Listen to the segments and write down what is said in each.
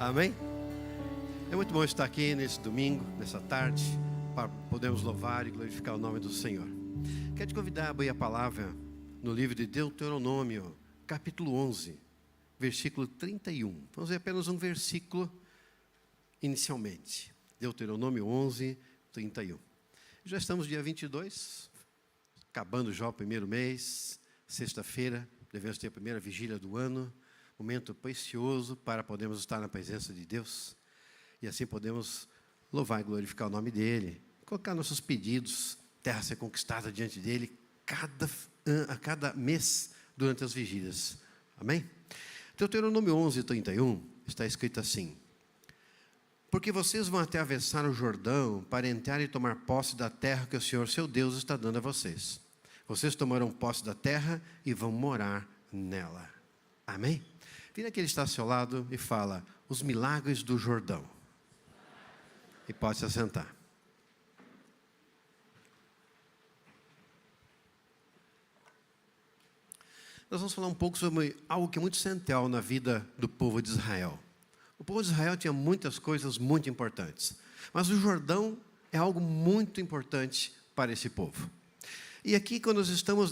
Amém? É muito bom estar aqui nesse domingo, nessa tarde, para podermos louvar e glorificar o nome do Senhor. Quero te convidar a abrir a palavra no livro de Deuteronômio, capítulo 11, versículo 31. Vamos ver apenas um versículo inicialmente. Deuteronômio 11, 31. Já estamos dia 22, acabando já o primeiro mês, sexta-feira, devemos ter a primeira vigília do ano, momento precioso para podermos estar na presença de Deus e assim podemos louvar e glorificar o nome dEle, colocar nossos pedidos, terra ser conquistada diante dEle a cada mês durante as vigílias. Amém? Deuteronômio 11, 31 está escrito assim: porque vocês vão atravessar o Jordão para entrar e tomar posse da terra que o Senhor, seu Deus, está dando a vocês. Vocês tomarão posse da terra e vão morar nela. Amém? Vira aquele que está ao seu lado e fala: os milagres do Jordão. E pode se assentar. Nós vamos falar um pouco sobre algo que é muito central na vida do povo de Israel. O povo de Israel tinha muitas coisas muito importantes, mas o Jordão é algo muito importante para esse povo. E aqui, quando nós estamos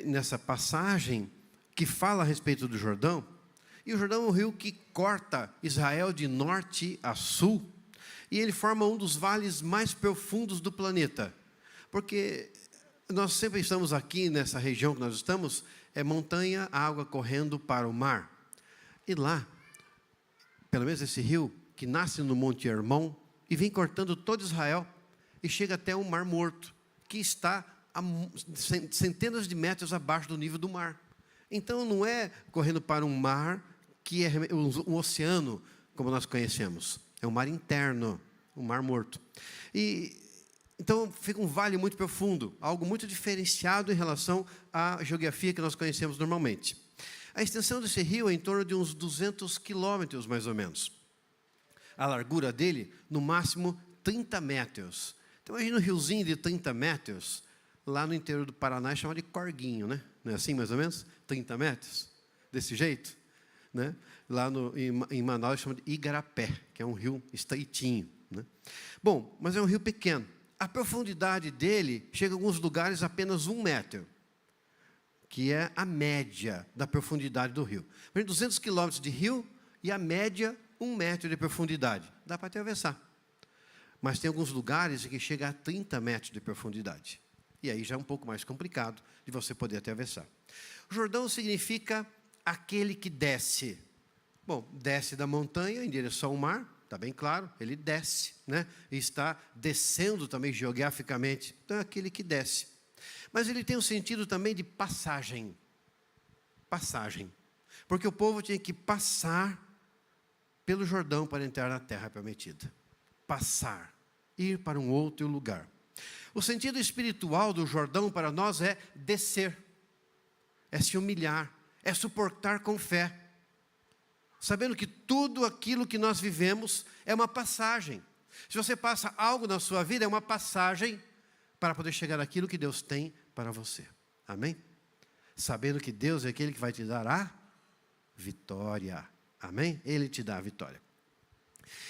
nessa passagem que fala a respeito do Jordão, e o Jordão é um rio que corta Israel de norte a sul, e ele forma um dos vales mais profundos do planeta, porque nós sempre estamos aqui nessa região que nós estamos, é montanha, água correndo para o mar. E lá, pelo menos esse rio, que nasce no Monte Hermon, e vem cortando todo Israel, e chega até o Mar Morto, que está a centenas de metros abaixo do nível do mar. Então não é correndo para um mar, que é um oceano, como nós conhecemos. É um mar interno, um Mar Morto. E então fica um vale muito profundo, algo muito diferenciado em relação à geografia que nós conhecemos normalmente. A extensão desse rio é em torno de uns 200 quilômetros, mais ou menos. A largura dele, no máximo, 30 metros. Então, imagina um riozinho de 30 metros, lá no interior do Paraná, é chamado de corguinho, né? Não é assim, mais ou menos? 30 metros? Desse jeito? Né? Lá em Manaus, chama de Igarapé, que é um rio estreitinho. Né? Bom, mas é um rio pequeno. A profundidade dele chega a alguns lugares a apenas 1 metro, que é a média da profundidade do rio. 200 quilômetros de rio e a média 1 metro de profundidade. Dá para atravessar. Mas tem alguns lugares que chega a 30 metros de profundidade. E aí já é um pouco mais complicado de você poder atravessar. O Jordão significa aquele que desce. Bom, desce da montanha em direção ao mar, está bem claro, ele desce, né? E está descendo também geograficamente. Então é aquele que desce. Mas ele tem um sentido também de passagem. Passagem. Porque o povo tinha que passar pelo Jordão para entrar na terra prometida. Passar. Ir para um outro lugar. O sentido espiritual do Jordão para nós é descer. É se humilhar. É suportar com fé. Sabendo que tudo aquilo que nós vivemos é uma passagem. Se você passa algo na sua vida, é uma passagem para poder chegar àquilo que Deus tem para você. Amém? Sabendo que Deus é aquele que vai te dar a vitória. Amém? Ele te dá a vitória.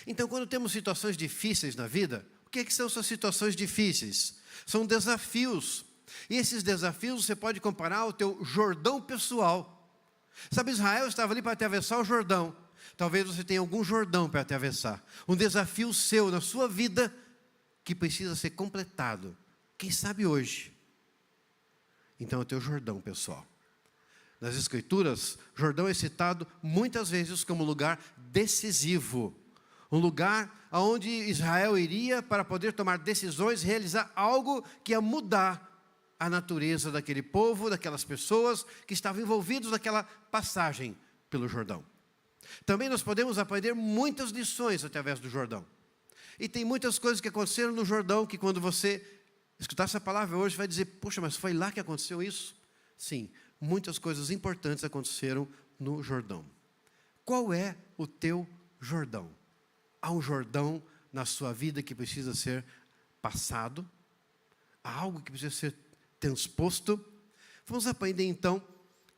Então, quando temos situações difíceis na vida, o que são essas situações difíceis? São desafios. E esses desafios você pode comparar ao teu Jordão pessoal. Sabe, Israel estava ali para atravessar o Jordão. Talvez você tenha algum Jordão para atravessar. Um desafio seu na sua vida que precisa ser completado. Quem sabe hoje? Então é o teu Jordão pessoal. Nas Escrituras, Jordão é citado muitas vezes como lugar decisivo. Um lugar onde Israel iria para poder tomar decisões, realizar algo que ia mudar a natureza daquele povo, daquelas pessoas que estavam envolvidos naquela passagem pelo Jordão. Também nós podemos aprender muitas lições através do Jordão. E tem muitas coisas que aconteceram no Jordão que quando você escutar essa palavra hoje vai dizer: poxa, mas foi lá que aconteceu isso? Sim, muitas coisas importantes aconteceram no Jordão. Qual é o teu Jordão? Há um Jordão na sua vida que precisa ser passado? Há algo que precisa ser transposto? Vamos aprender então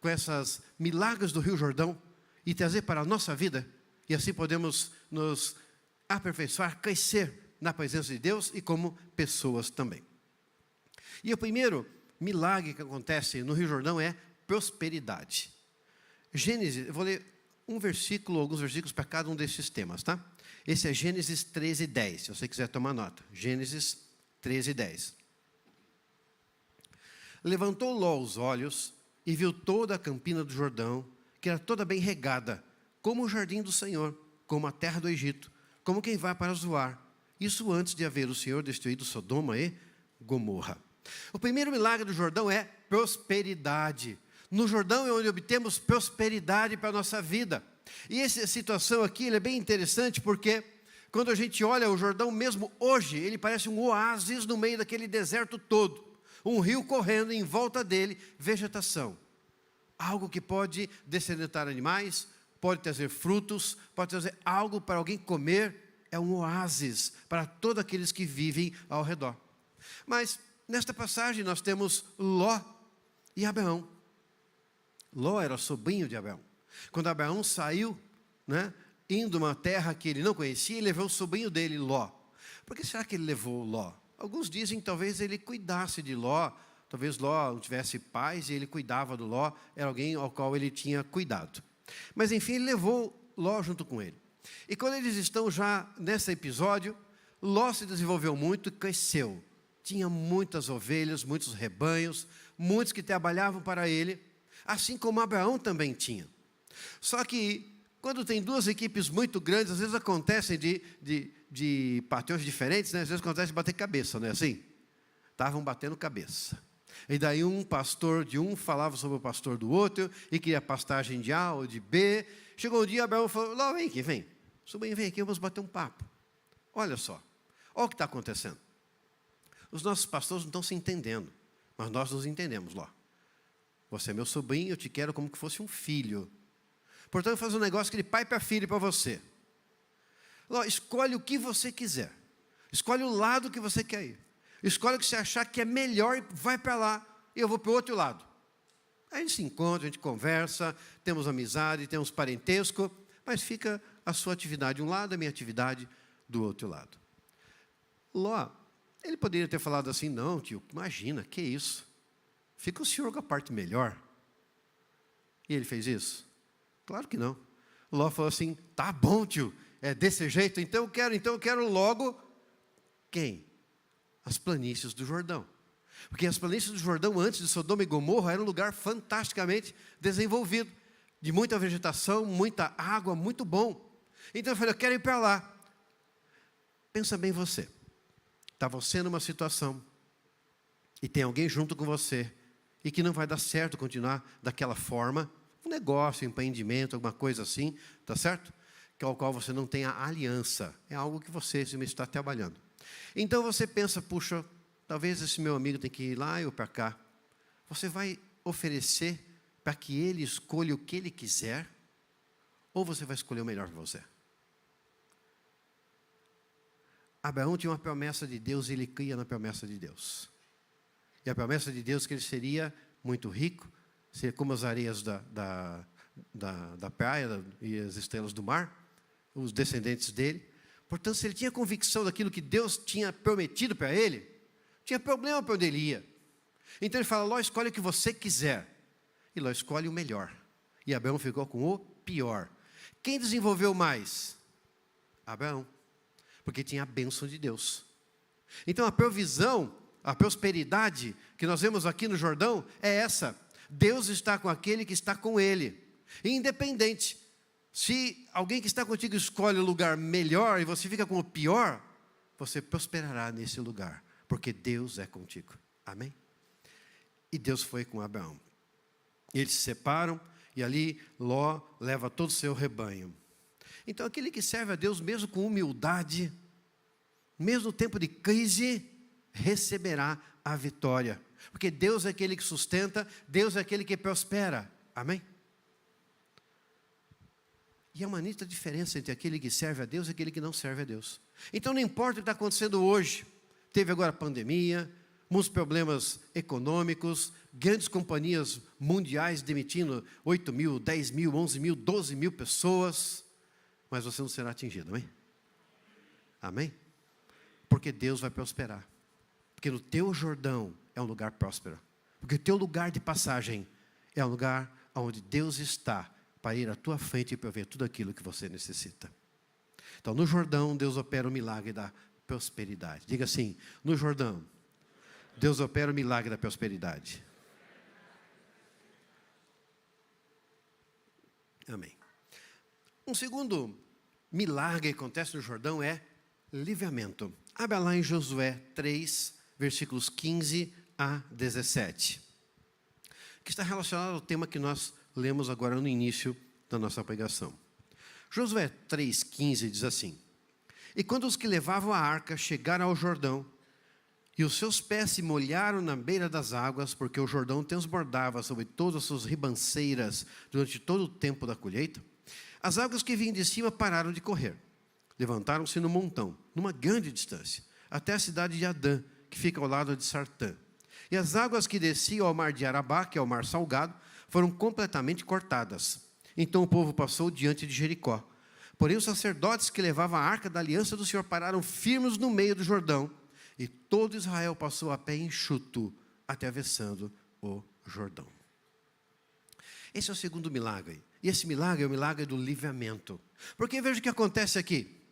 com essas milagres do Rio Jordão e trazer para a nossa vida E assim podemos nos aperfeiçoar, crescer na presença de Deus e como pessoas também. E o primeiro milagre que acontece no Rio Jordão é prosperidade. Gênesis, eu vou ler um versículo, alguns versículos para cada um desses temas, tá? Esse é Gênesis 13:10, se você quiser tomar nota. Gênesis 13:10. Levantou Ló os olhos e viu toda a campina do Jordão, que era toda bem regada, como o jardim do Senhor, como a terra do Egito, como quem vai para Zoar. Isso antes de haver o Senhor destruído Sodoma e Gomorra. O primeiro milagre do Jordão é prosperidade. No Jordão é onde obtemos prosperidade para a nossa vida. E essa situação aqui ele é bem interessante porque quando a gente olha o Jordão mesmo hoje, ele parece um oásis no meio daquele deserto todo. Um rio correndo em volta dele, vegetação. Algo que pode descedentar animais, pode trazer frutos, pode trazer algo para alguém comer. É um oásis para todos aqueles que vivem ao redor. Mas nesta passagem nós temos Ló e Abraão. Ló era sobrinho de Abraão. Quando Abraão saiu, indo uma terra que ele não conhecia, ele levou o sobrinho dele, Ló. Por que será que ele levou Ló? Alguns dizem que talvez ele cuidasse de Ló, talvez Ló não tivesse pais e ele cuidava do Ló, era alguém ao qual ele tinha cuidado. Mas enfim, ele levou Ló junto com ele. E quando eles estão já nesse episódio, Ló se desenvolveu muito e cresceu. Tinha muitas ovelhas, muitos rebanhos, muitos que trabalhavam para ele, assim como Abraão também tinha. Só que, quando tem duas equipes muito grandes, às vezes acontecem de patrões diferentes, às vezes acontece de bater cabeça, não é assim? Estavam batendo cabeça. E daí um pastor de um falava sobre o pastor do outro, e queria pastagem de A ou de B. Chegou um dia, Abraão falou, Ló, vem aqui, vem. Sobrinho, vem aqui, vamos bater um papo. Olha só, olha o que está acontecendo. Os nossos pastores não estão se entendendo, mas nós nos entendemos, Ló. Você é meu sobrinho, eu te quero como que fosse um filho. Portanto, eu faço um negócio que de pai para filho para você. Ló, escolhe o que você quiser. Escolhe o lado que você quer ir. Escolhe o que você achar que é melhor e vai para lá. E eu vou para o outro lado. Aí a gente se encontra, a gente conversa, temos amizade, temos parentesco, mas fica a sua atividade de um lado, a minha atividade do outro lado. Ló, ele poderia ter falado assim, não, tio, imagina, que isso? Fica o senhor com a parte melhor. E ele fez isso? Claro que não. Ló falou assim, tá bom, tio, é desse jeito, então eu quero logo quem? As planícies do Jordão. Porque as planícies do Jordão, antes de Sodoma e Gomorra, era um lugar fantasticamente desenvolvido, de muita vegetação, muita água, muito bom. Então eu falei, eu quero ir para lá. Pensa bem você. Está você numa situação, e tem alguém junto com você, e que não vai dar certo continuar daquela forma, um negócio, um empreendimento, alguma coisa assim, tá certo? Que ao qual você não tem a aliança. É algo que você está trabalhando. Então você pensa, puxa, talvez esse meu amigo tenha que ir lá ou para cá. Você vai oferecer para que ele escolha o que ele quiser, ou você vai escolher o melhor para você? Abraão tinha uma promessa de Deus e ele cria na promessa de Deus. E a promessa de Deus é que ele seria muito rico, seria como as areias da praia e as estrelas do mar, os descendentes dele. Portanto, se ele tinha convicção daquilo que Deus tinha prometido para ele, não tinha problema para onde ele ia. Então ele fala, Ló, escolhe o que você quiser. E Ló escolhe o melhor. E Abraão ficou com o pior. Quem desenvolveu mais? Abraão. Porque tinha a bênção de Deus. Então a provisão, a prosperidade que nós vemos aqui no Jordão é essa. Deus está com aquele que está com ele. E independente, se alguém que está contigo escolhe o lugar melhor e você fica com o pior, você prosperará nesse lugar, porque Deus é contigo. Amém? E Deus foi com Abraão. Eles se separam e ali Ló leva todo o seu rebanho. Então aquele que serve a Deus mesmo com humildade, mesmo no tempo de crise, receberá a vitória. Porque Deus é aquele que sustenta, Deus é aquele que prospera. Amém? E há uma nítida diferença entre aquele que serve a Deus e aquele que não serve a Deus. Então não importa o que está acontecendo hoje. Teve agora a pandemia, muitos problemas econômicos, grandes companhias mundiais demitindo 8 mil, 10 mil, 11 mil, 12 mil pessoas. mas você não será atingido, amém? Amém? Porque Deus vai prosperar. Porque no teu Jordão é um lugar próspero. Porque o teu lugar de passagem é um lugar onde Deus está para ir à tua frente e prover tudo aquilo que você necessita. Então, no Jordão, Deus opera o milagre da prosperidade. Diga assim, no Jordão, Deus opera o milagre da prosperidade. Amém. Um segundo milagre que acontece no Jordão é livramento. Abra lá em Josué 3, versículos 15 a 17. Que está relacionado ao tema que nós lemos agora no início da nossa pregação. Josué 3,15 diz assim: E quando os que levavam a arca chegaram ao Jordão, e os seus pés se molharam na beira das águas, porque o Jordão transbordava sobre todas as suas ribanceiras durante todo o tempo da colheita, as águas que vinham de cima pararam de correr. Levantaram-se no montão, numa grande distância, até a cidade de Adã, que fica ao lado de Sartã. E as águas que desciam ao mar de Arabá, que é o mar salgado, foram completamente cortadas. Então o povo passou diante de Jericó. Porém os sacerdotes que levavam a arca da aliança do Senhor pararam firmes no meio do Jordão, e todo Israel passou a pé enxuto, atravessando o Jordão. Esse é o segundo milagre. E esse milagre é o milagre do livramento. Porque veja o que acontece aqui.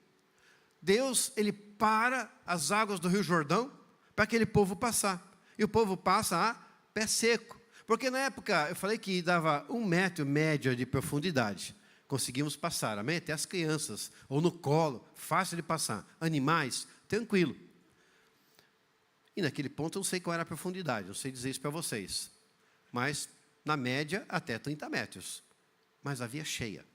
Deus, ele para as águas do Rio Jordão para aquele povo passar. E o povo passa a pé seco. Porque na época, eu falei que dava 1 metro média de profundidade. Conseguimos passar, amém? Até as crianças, ou no colo, fácil de passar. Animais, tranquilo. E naquele ponto eu não sei qual era a profundidade, não sei dizer isso para vocês. Mas, na média, até 30 metros. Mas havia cheia.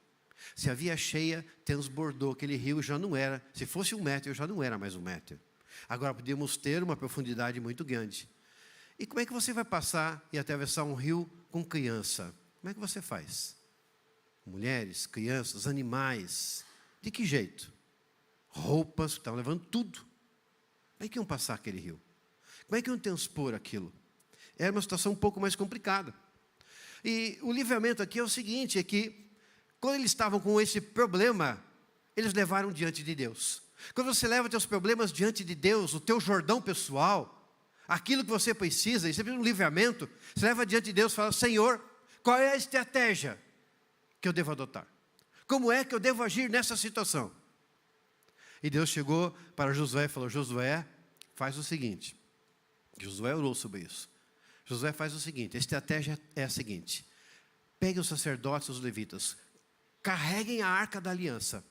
Se havia cheia, transbordou aquele rio, já não era. Se fosse 1 metro, já não era mais 1 metro. Agora podíamos ter uma profundidade muito grande. E como é que você vai passar e atravessar um rio com criança? Como é que você faz? Mulheres, crianças, animais. De que jeito? Roupas, estavam levando tudo. Como é que iam passar aquele rio? Como é que iam transpor aquilo? Era uma situação um pouco mais complicada. E o livramento aqui é o seguinte, é que quando eles estavam com esse problema, eles levaram diante de Deus. Quando você leva os teus problemas diante de Deus, o teu Jordão pessoal, aquilo que você precisa, e você precisa de um livramento, você leva diante de Deus e fala: Senhor, qual é a estratégia que eu devo adotar? Como é que eu devo agir nessa situação? E Deus chegou para Josué e falou: Josué, faz o seguinte. Josué orou sobre isso. Josué faz o seguinte, a estratégia é a seguinte: pegue os sacerdotes e os levitas, carreguem a arca da aliança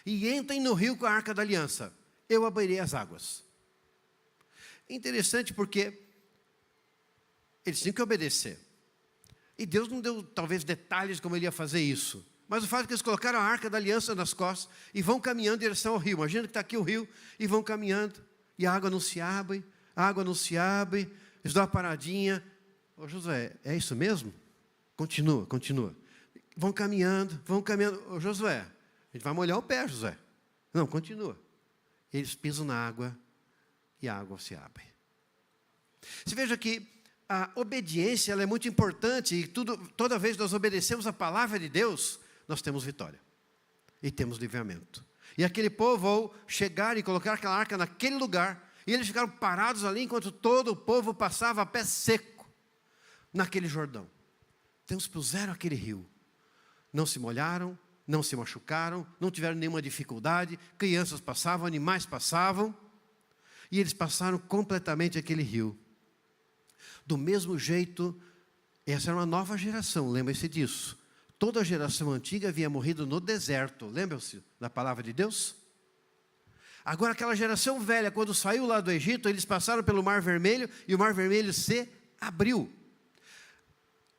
e entrem no rio com a arca da aliança. Eu abrirei as águas. Interessante porque eles tinham que obedecer. E Deus não deu talvez detalhes como ele ia fazer isso. Mas o fato é que eles colocaram a arca da aliança nas costas e vão caminhando em direção ao rio. Imagina que está aqui o rio e vão caminhando e a água não se abre, a água não se abre. Eles dão uma paradinha. Ô Josué, é isso mesmo? Continua, continua. Vão caminhando, vão caminhando. Ô Josué, a gente vai molhar o pé, Josué. Não, continua. Eles pisam na água e a água se abre. Você veja que a obediência ela é muito importante e toda vez que nós obedecemos a palavra de Deus, nós temos vitória e temos livramento. E aquele povo, ao chegar e colocar aquela arca naquele lugar, e eles ficaram parados ali enquanto todo o povo passava a pé seco naquele Jordão. Transpuseram aquele rio. Não se molharam, não se machucaram, não tiveram nenhuma dificuldade. Crianças passavam, animais passavam. E eles passaram completamente aquele rio. Do mesmo jeito, essa era uma nova geração, lembre-se disso. Toda a geração antiga havia morrido no deserto. Lembram-se da palavra de Deus? Agora aquela geração velha, quando saiu lá do Egito, eles passaram pelo Mar Vermelho e o Mar Vermelho se abriu.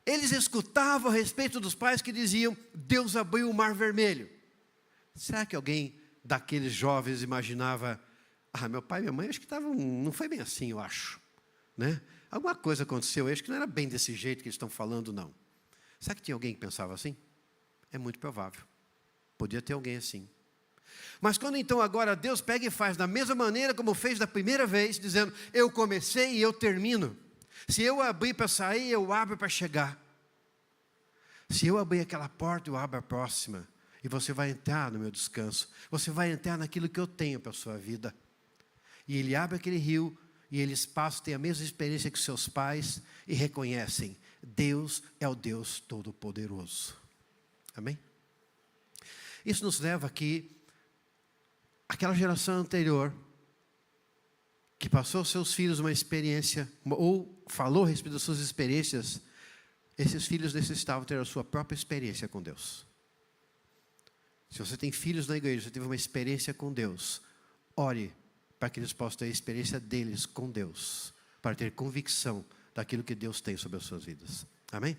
Eles escutavam a respeito dos pais que diziam: Deus abriu o Mar Vermelho. Será que alguém daqueles jovens imaginava: meu pai e minha mãe acho que estavam, não foi bem assim, eu acho, né? Alguma coisa aconteceu, eu acho que não era bem desse jeito que eles estão falando, não. Será que tinha alguém que pensava assim? É muito provável. Podia ter alguém assim. Mas quando então agora Deus pega e faz da mesma maneira como fez da primeira vez, dizendo: eu comecei e eu termino. Se eu abrir para sair, eu abro para chegar. Se eu abrir aquela porta, eu abro a próxima. E você vai entrar no meu descanso. Você vai entrar naquilo que eu tenho para a sua vida. E ele abre aquele rio, e eles passam, têm a mesma experiência que seus pais, e reconhecem, Deus é o Deus Todo-Poderoso. Amém? Isso nos leva aqui, àquela geração anterior, que passou aos seus filhos uma experiência, ou falou a respeito das suas experiências, esses filhos necessitavam ter a sua própria experiência com Deus. Se você tem filhos na igreja, você teve uma experiência com Deus, ore para que eles possam ter a experiência deles com Deus, para ter convicção daquilo que Deus tem sobre as suas vidas. Amém?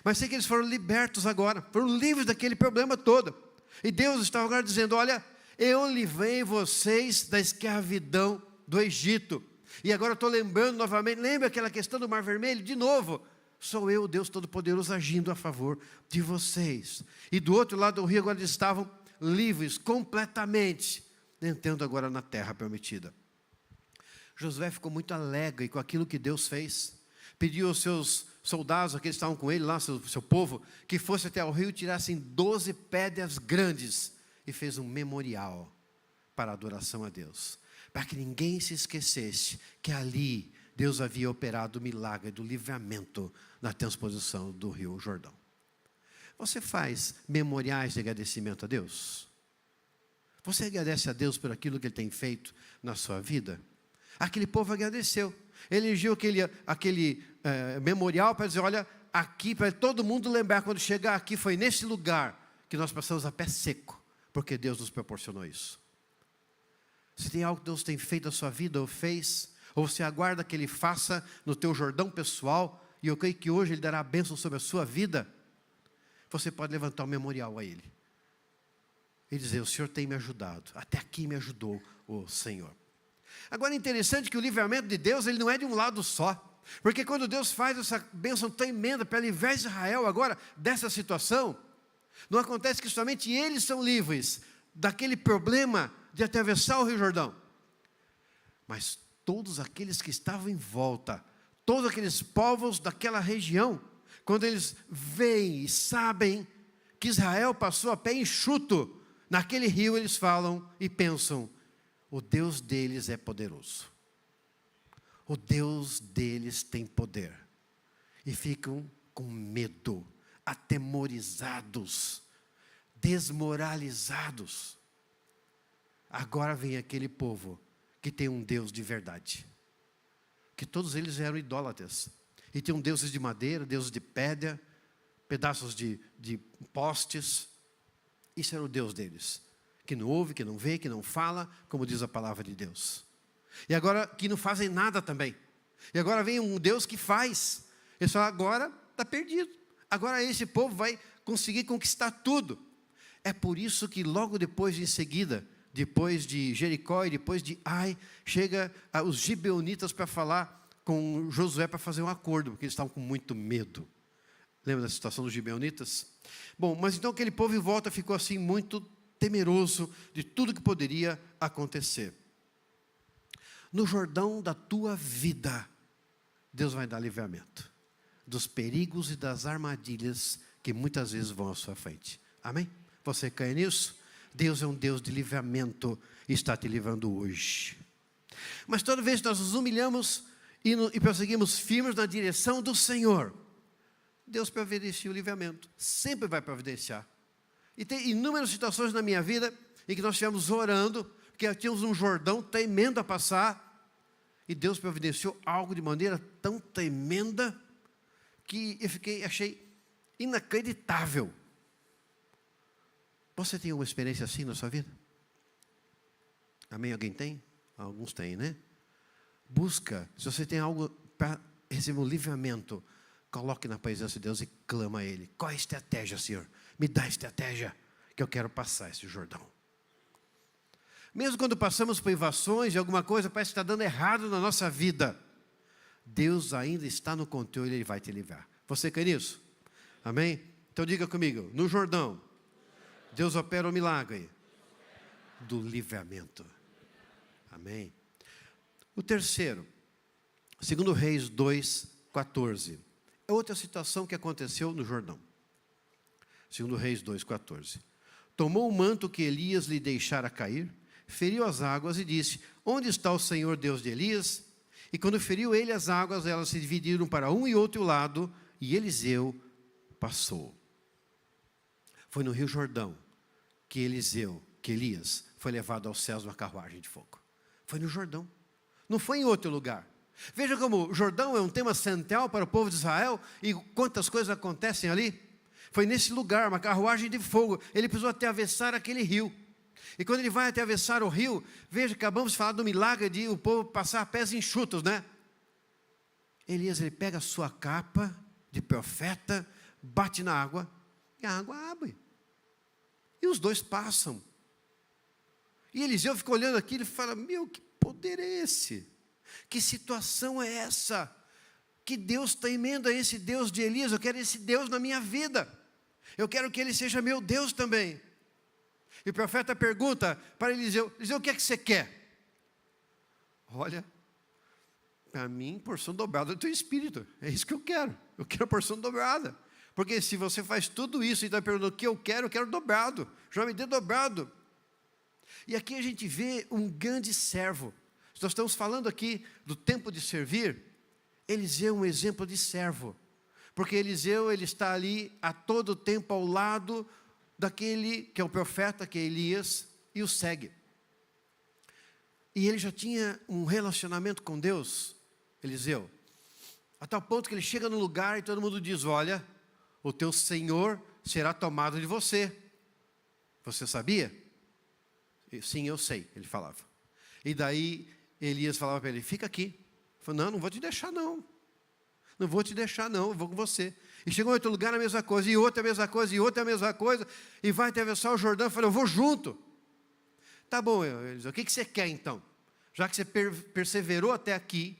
Mas sei que eles foram libertos agora, foram livres daquele problema todo. E Deus estava agora dizendo, olha, eu livrei vocês da escravidão do Egito. E agora eu estou lembrando novamente, lembra aquela questão do Mar Vermelho? De novo, sou eu, Deus Todo-Poderoso, agindo a favor de vocês. E do outro lado do rio, agora eles estavam livres completamente, entrando agora na terra prometida. Josué ficou muito alegre com aquilo que Deus fez. Pediu aos seus soldados, aqueles que estavam com ele lá, seu povo, que fosse até o rio e tirassem 12 pedras grandes. E fez um memorial para a adoração a Deus. Para que ninguém se esquecesse que ali Deus havia operado o milagre do livramento na transposição do rio Jordão. Você faz memoriais de agradecimento a Deus? Você agradece a Deus por aquilo que Ele tem feito na sua vida? Aquele povo agradeceu. Ele erigiu aquele memorial para dizer, olha, aqui, para todo mundo lembrar, quando chegar aqui, foi nesse lugar que nós passamos a pé seco, porque Deus nos proporcionou isso. Se tem algo que Deus tem feito na sua vida, ou fez, ou você aguarda que Ele faça no teu Jordão pessoal, e eu creio que hoje Ele dará a bênção sobre a sua vida, você pode levantar um memorial a Ele. E dizer, o Senhor tem me ajudado, até aqui me ajudou o Senhor. Agora é interessante que o livramento de Deus, ele não é de um lado só. Porque quando Deus faz essa bênção tremenda para livrar Israel agora dessa situação, não acontece que somente eles são livres daquele problema de atravessar o Rio Jordão. Mas todos aqueles que estavam em volta, todos aqueles povos daquela região, quando eles veem e sabem que Israel passou a pé enxuto naquele rio, eles falam e pensam, o Deus deles é poderoso. O Deus deles tem poder. E ficam com medo, atemorizados, desmoralizados. Agora vem aquele povo que tem um Deus de verdade. Que todos eles eram idólatras. E tinham deuses de madeira, deuses de pedra, pedaços de postes. Isso era o Deus deles. Que não ouve, que não vê, que não fala, como diz a palavra de Deus. E agora que não fazem nada também. E agora vem um Deus que faz. Ele fala, agora está perdido. Agora esse povo vai conseguir conquistar tudo. É por isso que logo depois, em seguida, depois de Jericó e depois de Ai, chega os gibeonitas para falar com Josué para fazer um acordo, porque eles estavam com muito medo. Lembra da situação dos gibeonitas? Bom, mas então aquele povo em volta ficou assim muito temeroso de tudo que poderia acontecer. No Jordão da tua vida, Deus vai dar livramento dos perigos e das armadilhas que muitas vezes vão à sua frente. Amém? Você crê nisso? Deus é um Deus de livramento e está te livrando hoje. Mas toda vez que nós nos humilhamos e prosseguimos firmes na direção do Senhor, Deus providencia o livramento. Sempre vai providenciar. E tem inúmeras situações na minha vida em que nós estivemos orando, porque tínhamos um Jordão tremendo a passar, e Deus providenciou algo de maneira tão tremenda, que eu achei inacreditável. Você tem uma experiência assim na sua vida? Amém? Alguém tem? Alguns têm, né? Busca, se você tem algo para receber um livramento, coloque na presença de Deus e clama a Ele. Qual é a estratégia, Senhor? Me dá a estratégia que eu quero passar esse Jordão. Mesmo quando passamos por privações e alguma coisa parece que está dando errado na nossa vida, Deus ainda está no controle e Ele vai te livrar. Você crê nisso? Amém? Então diga comigo, no Jordão, Deus opera o milagre do livramento. Amém? O terceiro, 2 Reis 2:14. É outra situação que aconteceu no Jordão. 2 Reis 2:14. tomou o manto que Elias lhe deixara cair, feriu as águas e disse: onde está o Senhor Deus de Elias? E quando feriu ele as águas, elas se dividiram para um e outro lado, e Eliseu passou. Foi no Rio Jordão que Elias foi levado aos céus numa carruagem de fogo. Foi no Jordão, não foi em outro lugar. Veja como o Jordão é um tema central para o povo de Israel e quantas coisas acontecem ali. Foi nesse lugar, uma carruagem de fogo. Ele precisou atravessar aquele rio. E quando ele vai atravessar o rio, veja, acabamos de falar do milagre de o povo passar pés enxutos, né? Elias, ele pega a sua capa de profeta, bate na água, e a água abre. E os dois passam. E Eliseu fica olhando aquilo e fala: meu, que poder é esse? Que situação é essa? Que Deus tremendo é esse Deus de Elias? Eu quero esse Deus na minha vida. Eu quero que ele seja meu Deus também. E o profeta pergunta para Eliseu: Eliseu, o que é que você quer? Olha, para mim, porção dobrada do teu espírito. É isso que eu quero. Eu quero porção dobrada. Porque se você faz tudo isso e está perguntando o que eu quero dobrado. Já me dê dobrado. E aqui a gente vê um grande servo. Nós estamos falando aqui do tempo de servir. Eliseu é um exemplo de servo. Porque Eliseu, ele está ali a todo tempo ao lado daquele que é o profeta, que é Elias, e o segue. E ele já tinha um relacionamento com Deus, Eliseu, a tal ponto que ele chega no lugar e todo mundo diz: olha, o teu Senhor será tomado de você. Você sabia? Sim, eu sei, ele falava. E daí Elias falava para ele: fica aqui. Ele falou: não vou te deixar não. Não vou te deixar não, eu vou com você. E chegou em outro lugar a mesma coisa, e outra a mesma coisa, e outra a mesma coisa, e vai atravessar o Jordão. Eu falei: eu vou junto. Tá bom, Eliseu, o que você quer então? Já que você perseverou até aqui.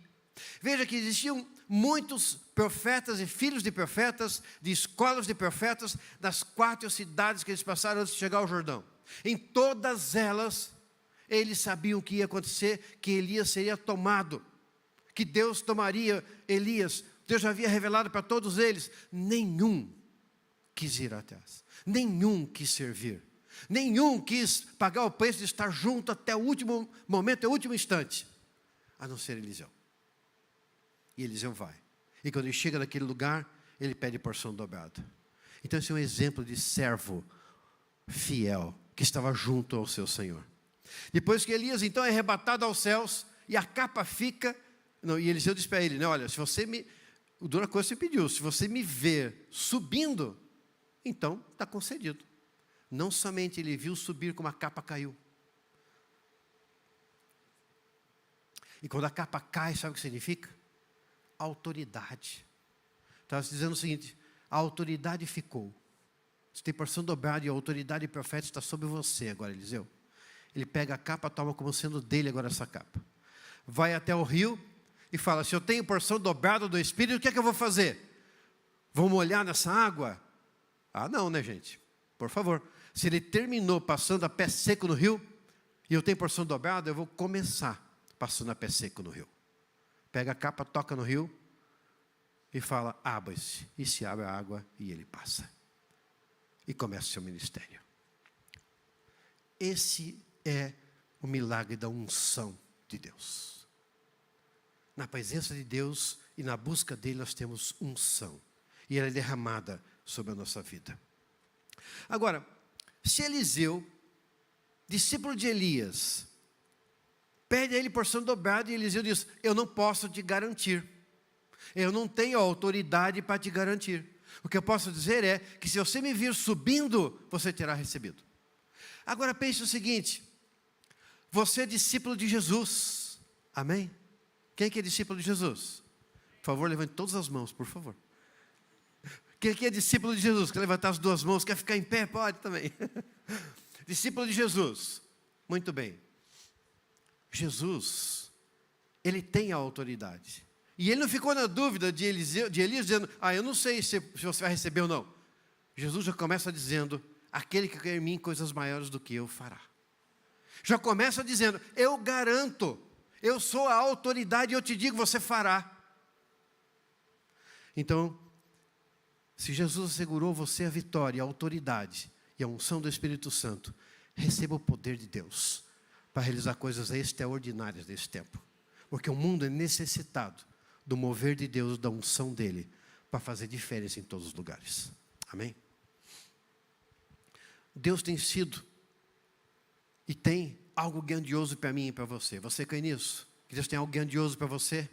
Veja que existiam muitos profetas e filhos de profetas, de escolas de profetas, das 4 cidades que eles passaram antes de chegar ao Jordão. Em todas elas, eles sabiam o que ia acontecer, que Elias seria tomado, que Deus tomaria Elias. Deus já havia revelado para todos eles. Nenhum quis ir atrás, nenhum quis servir, nenhum quis pagar o preço de estar junto até o último momento, até o último instante, a não ser Eliseu. E Eliseu vai. E quando ele chega naquele lugar, ele pede porção dobrada. Então esse é um exemplo de servo fiel, que estava junto ao seu Senhor. Depois que Elias então é arrebatado aos céus, e a capa fica, não, e Eliseu diz para ele, né, olha, se você me, dura coisa você pediu, se você me ver subindo, então está concedido. Não somente ele viu subir, como a capa caiu. E quando a capa cai, sabe o que significa? Autoridade. Estava dizendo o seguinte: a autoridade ficou. Você tem porção dobrada e a autoridade profética está sobre você agora, Eliseu. Ele pega a capa, toma como sendo dele agora essa capa. Vai até o rio e fala: se eu tenho porção dobrada do Espírito, o que é que eu vou fazer? Vou molhar nessa água? Ah, não, né, gente? Por favor. Se ele terminou passando a pé seco no rio, e eu tenho porção dobrada, eu vou começar passando a pé seco no rio. Pega a capa, toca no rio e fala: abre-se. E se abre a água e ele passa. E começa o seu ministério. Esse é o milagre da unção de Deus. Na presença de Deus e na busca dele nós temos unção. E ela é derramada sobre a nossa vida. Agora, se Eliseu, discípulo de Elias, pede a ele porção dobrada, e Eliseu diz: eu não posso te garantir. Eu não tenho autoridade para te garantir. O que eu posso dizer é que se você me vir subindo, você terá recebido. Agora pense o seguinte: você é discípulo de Jesus, amém? Quem que é discípulo de Jesus? Por favor, levante todas as mãos, por favor. Quem aqui é discípulo de Jesus? Quer levantar as 2 mãos? Quer ficar em pé? Pode também. Discípulo de Jesus, muito bem. Jesus, ele tem a autoridade. E ele não ficou na dúvida de Elias dizendo: eu não sei se você vai receber ou não. Jesus já começa dizendo: aquele que quer em mim coisas maiores do que eu fará. Já começa dizendo: eu garanto, eu sou a autoridade e eu te digo, você fará. Então, se Jesus assegurou você a vitória, a autoridade, e a unção do Espírito Santo, receba o poder de Deus para realizar coisas extraordinárias desse tempo. Porque o mundo é necessitado do mover de Deus, da unção dele, para fazer diferença em todos os lugares. Amém? Deus tem sido e tem algo grandioso para mim e para você. Você crê nisso? Que Deus tem algo grandioso para você?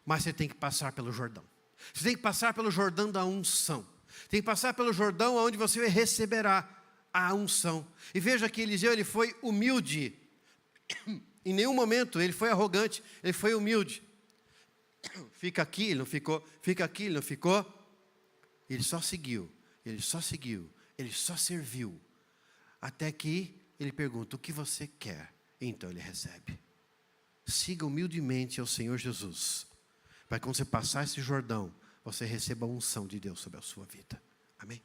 Mas você tem que passar pelo Jordão. Você tem que passar pelo Jordão da unção. Tem que passar pelo Jordão onde você receberá a unção. E veja que Eliseu, ele foi humilde. Em nenhum momento ele foi arrogante, ele foi humilde. Fica aqui, ele não ficou. Fica aqui, ele não ficou. Ele só seguiu, ele só seguiu, ele só serviu. Até que ele pergunta, o que você quer? Então ele recebe. Siga humildemente ao Senhor Jesus, para que quando você passar esse Jordão, você receba a unção de Deus sobre a sua vida. Amém?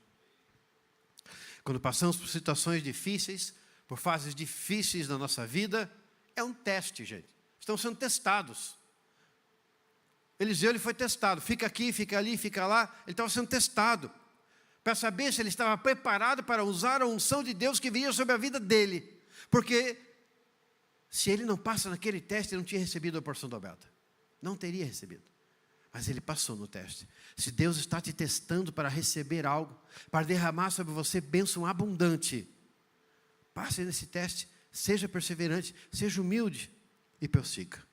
Quando passamos por situações difíceis, por fases difíceis na nossa vida, é um teste, gente. Estão sendo testados. Eliseu, ele foi testado. Fica aqui, fica ali, fica lá. Ele estava sendo testado para saber se ele estava preparado para usar a unção de Deus que vinha sobre a vida dele. Porque se ele não passa naquele teste, ele não tinha recebido a porção dobrada. Não teria recebido. Mas ele passou no teste. Se Deus está te testando para receber algo, para derramar sobre você bênção abundante, passe nesse teste, seja perseverante, seja humilde e prossiga.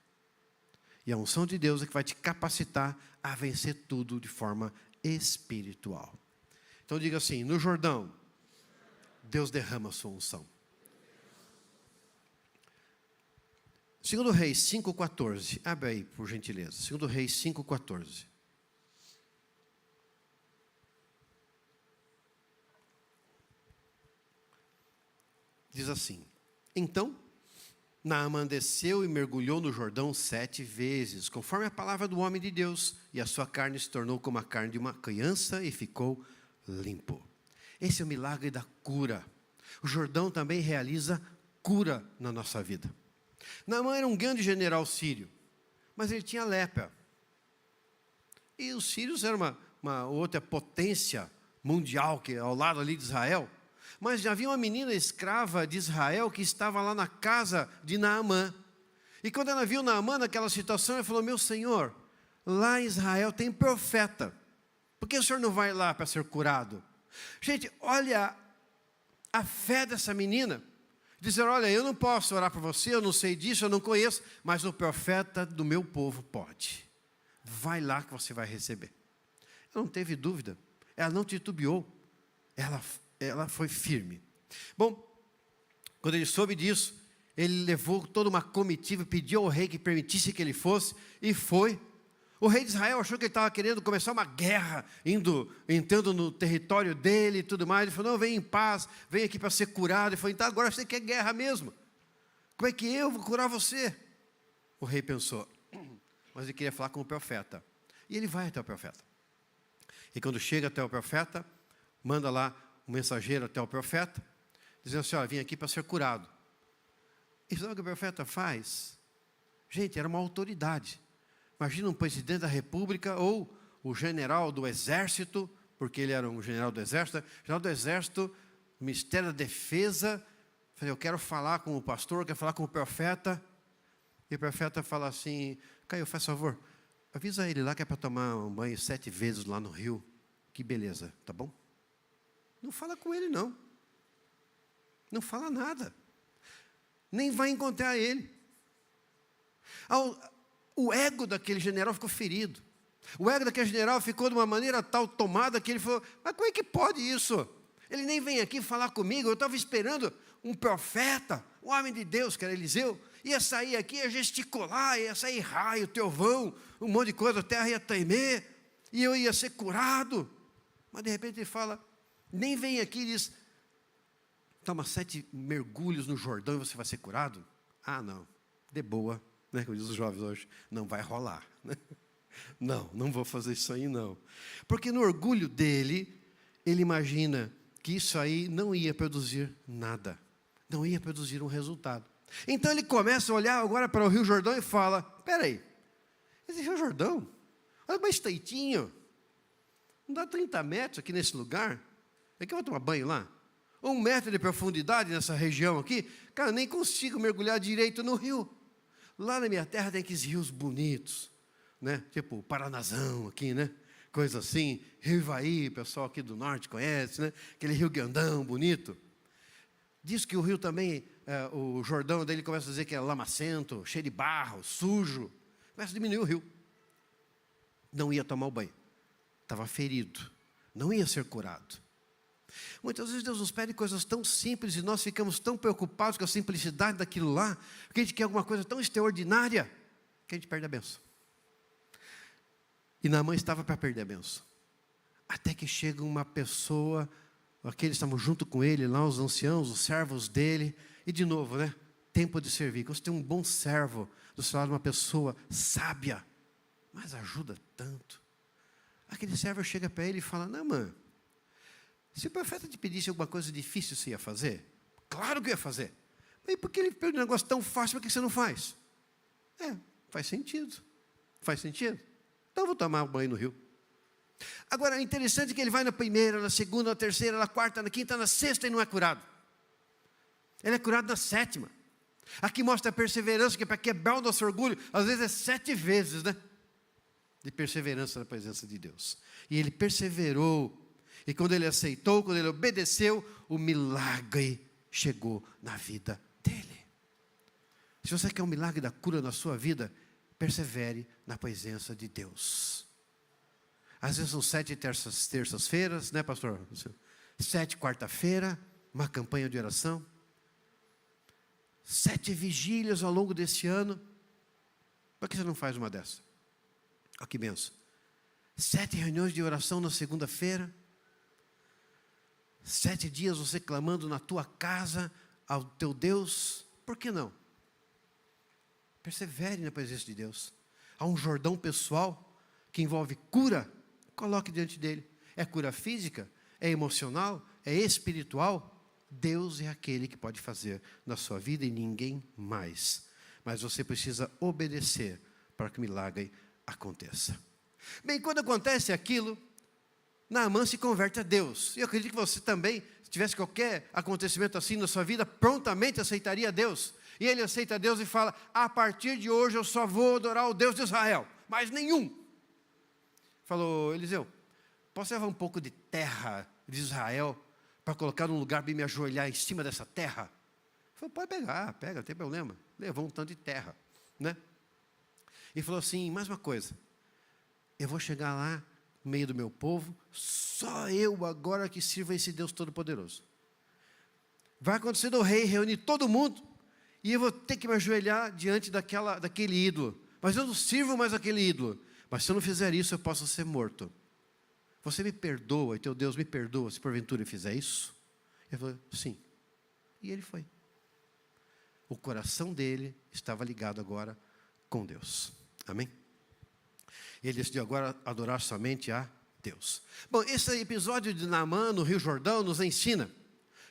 E a unção de Deus é que vai te capacitar a vencer tudo de forma espiritual. Então diga assim, no Jordão, Deus derrama a sua unção. 2 Reis 5,14. Abre aí, por gentileza. 2 Reis 5,14. Diz assim, então Naamã desceu e mergulhou no Jordão 7 vezes, conforme a palavra do homem de Deus, e a sua carne se tornou como a carne de uma criança e ficou limpo. Esse é o milagre da cura. O Jordão também realiza cura na nossa vida. Naamã era um grande general sírio, mas ele tinha lepra. E os sírios eram uma outra potência mundial, que ao lado ali de Israel. Mas já havia uma menina escrava de Israel que estava lá na casa de Naamã. E quando ela viu Naamã naquela situação, ela falou, meu senhor, lá em Israel tem profeta. Por que o senhor não vai lá para ser curado? Gente, olha a fé dessa menina. Dizer, olha, eu não posso orar por você, eu não sei disso, eu não conheço, mas o profeta do meu povo pode. Vai lá que você vai receber. Ela não teve dúvida, ela não titubeou, ela foi firme. Bom, quando ele soube disso, ele levou toda uma comitiva, pediu ao rei que permitisse que ele fosse, e foi. O rei de Israel achou que ele estava querendo começar uma guerra, entrando no território dele e tudo mais. Ele falou, não, vem em paz, vem aqui para ser curado. Ele falou, então agora você quer guerra mesmo? Como é que eu vou curar você? O rei pensou, mas ele queria falar com o profeta. E ele vai até o profeta. E quando chega até o profeta, manda lá um mensageiro até o profeta, dizendo assim, olha, vim aqui para ser curado. E sabe o que o profeta faz? Gente, era uma autoridade. Imagina um presidente da república ou o general do exército, porque ele era um general do exército, Ministério da Defesa. Falei, eu quero falar com o pastor, quero falar com o profeta. E o profeta fala assim, Caio, faz favor, avisa ele lá que é para tomar um banho 7 vezes lá no rio. Que beleza, tá bom? Não fala com ele não. Não fala nada. Nem vai encontrar ele. O ego daquele general ficou ferido. O ego daquele general ficou de uma maneira tal tomada que ele falou, mas como é que pode isso? Ele nem vem aqui falar comigo, eu estava esperando um profeta, um homem de Deus, que era Eliseu, ia sair aqui, ia gesticular, ia sair raio, trovão, um monte de coisa, a terra ia tremer, e eu ia ser curado. Mas de repente ele fala, nem vem aqui e diz, toma 7 mergulhos no Jordão e você vai ser curado? Ah, não, de boa. Como dizem os jovens hoje, não vai rolar. Não vou fazer isso aí não. Porque no orgulho dele, ele imagina que isso aí não ia produzir nada. Não ia produzir um resultado. Então ele começa a olhar agora para o Rio Jordão e fala, peraí, esse Rio Jordão, olha mais estreitinho. Não dá 30 metros aqui nesse lugar? É que eu vou tomar banho lá? 1 metro de profundidade nessa região aqui. Cara, eu nem consigo mergulhar direito no rio. Lá na minha terra tem aqueles rios bonitos, né? Tipo o Paranazão aqui, né? Coisa assim. Rio Ivaí, o pessoal aqui do norte conhece, né? Aquele rio grandão, bonito. Diz que o rio também, o Jordão dele começa a dizer que é lamacento, cheio de barro, sujo. Começa a diminuir o rio. Não ia tomar o banho. Estava ferido. Não ia ser curado. Muitas vezes Deus nos pede coisas tão simples e nós ficamos tão preocupados com a simplicidade daquilo lá, porque a gente quer alguma coisa tão extraordinária, que a gente perde a benção. E Naamã estava para perder a benção. Até que chega uma pessoa, aqueles estavam junto com ele lá, os anciãos, os servos dele, e de novo, né? Tempo de servir. Quando você tem um bom servo do seu lado, uma pessoa sábia, mas ajuda tanto. Aquele servo chega para ele e fala: Naamã, se o profeta te pedisse alguma coisa difícil, você ia fazer? Claro que ia fazer. Mas por que ele pede um negócio tão fácil, por que você não faz? Faz sentido. Faz sentido? Então eu vou tomar banho no rio. Agora, é interessante que ele vai na primeira, na segunda, na terceira, na quarta, na quinta, na sexta e não é curado. Ele é curado na sétima. Aqui mostra a perseverança, que é para quebrar o nosso orgulho. Às vezes é 7 vezes, né? De perseverança na presença de Deus. E ele perseverou. E quando ele aceitou, quando ele obedeceu, o milagre chegou na vida dele. Se você quer um milagre da cura na sua vida, persevere na presença de Deus. Às vezes são 7 terças-feiras, né, pastor? 7 quarta-feira, uma campanha de oração. 7 vigílias ao longo desse ano. Por que você não faz uma dessa? Olha que benção. 7 reuniões de oração na segunda-feira. 7 dias você clamando na tua casa ao teu Deus. Por que não? Persevere na presença de Deus. Há um Jordão pessoal que envolve cura. Coloque diante dele. É cura física? É emocional? É espiritual? Deus é aquele que pode fazer na sua vida e ninguém mais. Mas você precisa obedecer para que o milagre aconteça. Bem, quando acontece aquilo, Naamã se converte a Deus. E eu acredito que você também, se tivesse qualquer acontecimento assim na sua vida, prontamente aceitaria Deus. E ele aceita Deus e fala: a partir de hoje eu só vou adorar o Deus de Israel, mais nenhum. Falou: Eliseu, posso levar um pouco de terra de Israel para colocar num lugar para me ajoelhar em cima dessa terra? Falou: pode pegar, pega, não tem problema. Levou um tanto de terra, né? E falou assim: mais uma coisa, eu vou chegar lá no meio do meu povo, só eu agora que sirvo a esse Deus Todo-Poderoso. Vai acontecer do rei reunir todo mundo, e eu vou ter que me ajoelhar diante daquele ídolo. Mas eu não sirvo mais aquele ídolo. Mas se eu não fizer isso, eu posso ser morto. Você me perdoa, e teu Deus me perdoa, se porventura eu fizer isso? Ele falou: sim. E ele foi. O coração dele estava ligado agora com Deus. Amém? Ele decidiu agora adorar somente a Deus. Bom, esse episódio de Naamã no Rio Jordão nos ensina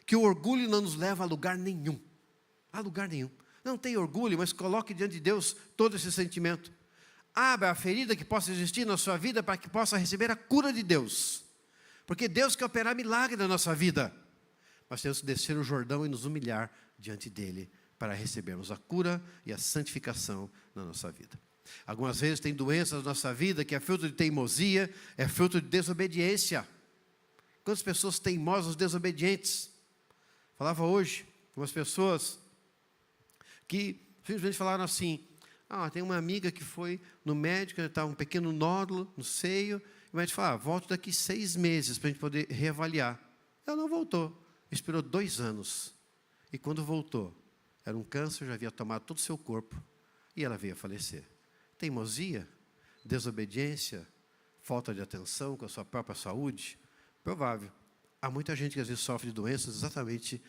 que o orgulho não nos leva a lugar nenhum. A lugar nenhum. Não tenha orgulho, mas coloque diante de Deus todo esse sentimento. Abra a ferida que possa existir na sua vida para que possa receber a cura de Deus. Porque Deus quer operar milagre na nossa vida. Mas temos que descer o Jordão e nos humilhar diante dele para recebermos a cura e a santificação na nossa vida. Algumas vezes tem doenças na nossa vida que é fruto de teimosia, é fruto de desobediência. Quantas pessoas teimosas, desobedientes? Falava hoje com umas pessoas que simplesmente falaram assim: tem uma amiga que foi no médico, estava um pequeno nódulo no seio, e o médico falou: volto daqui 6 meses para a gente poder reavaliar. Ela não voltou, esperou 2 anos, e quando voltou, era um câncer, já havia tomado todo o seu corpo, e ela veio a falecer. Teimosia, desobediência, falta de atenção com a sua própria saúde? Provável. Há muita gente que às vezes sofre de doenças exatamente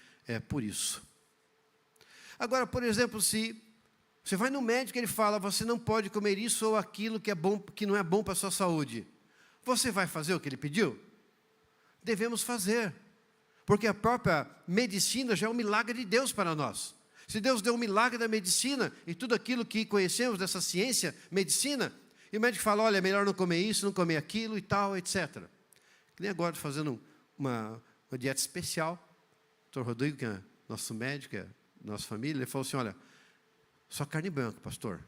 por isso. Agora, por exemplo, se você vai no médico e ele fala: você não pode comer isso ou aquilo que é bom, que não é bom para a sua saúde. Você vai fazer o que ele pediu? Devemos fazer. Porque a própria medicina já é um milagre de Deus para nós. Se Deus deu um milagre da medicina e tudo aquilo que conhecemos dessa ciência, medicina, e o médico fala: olha, é melhor não comer isso, não comer aquilo e tal, etc. Que nem agora fazendo uma dieta especial, Dr. Rodrigo, que é nosso médico, é nossa família, ele falou assim, olha, só carne branca, pastor.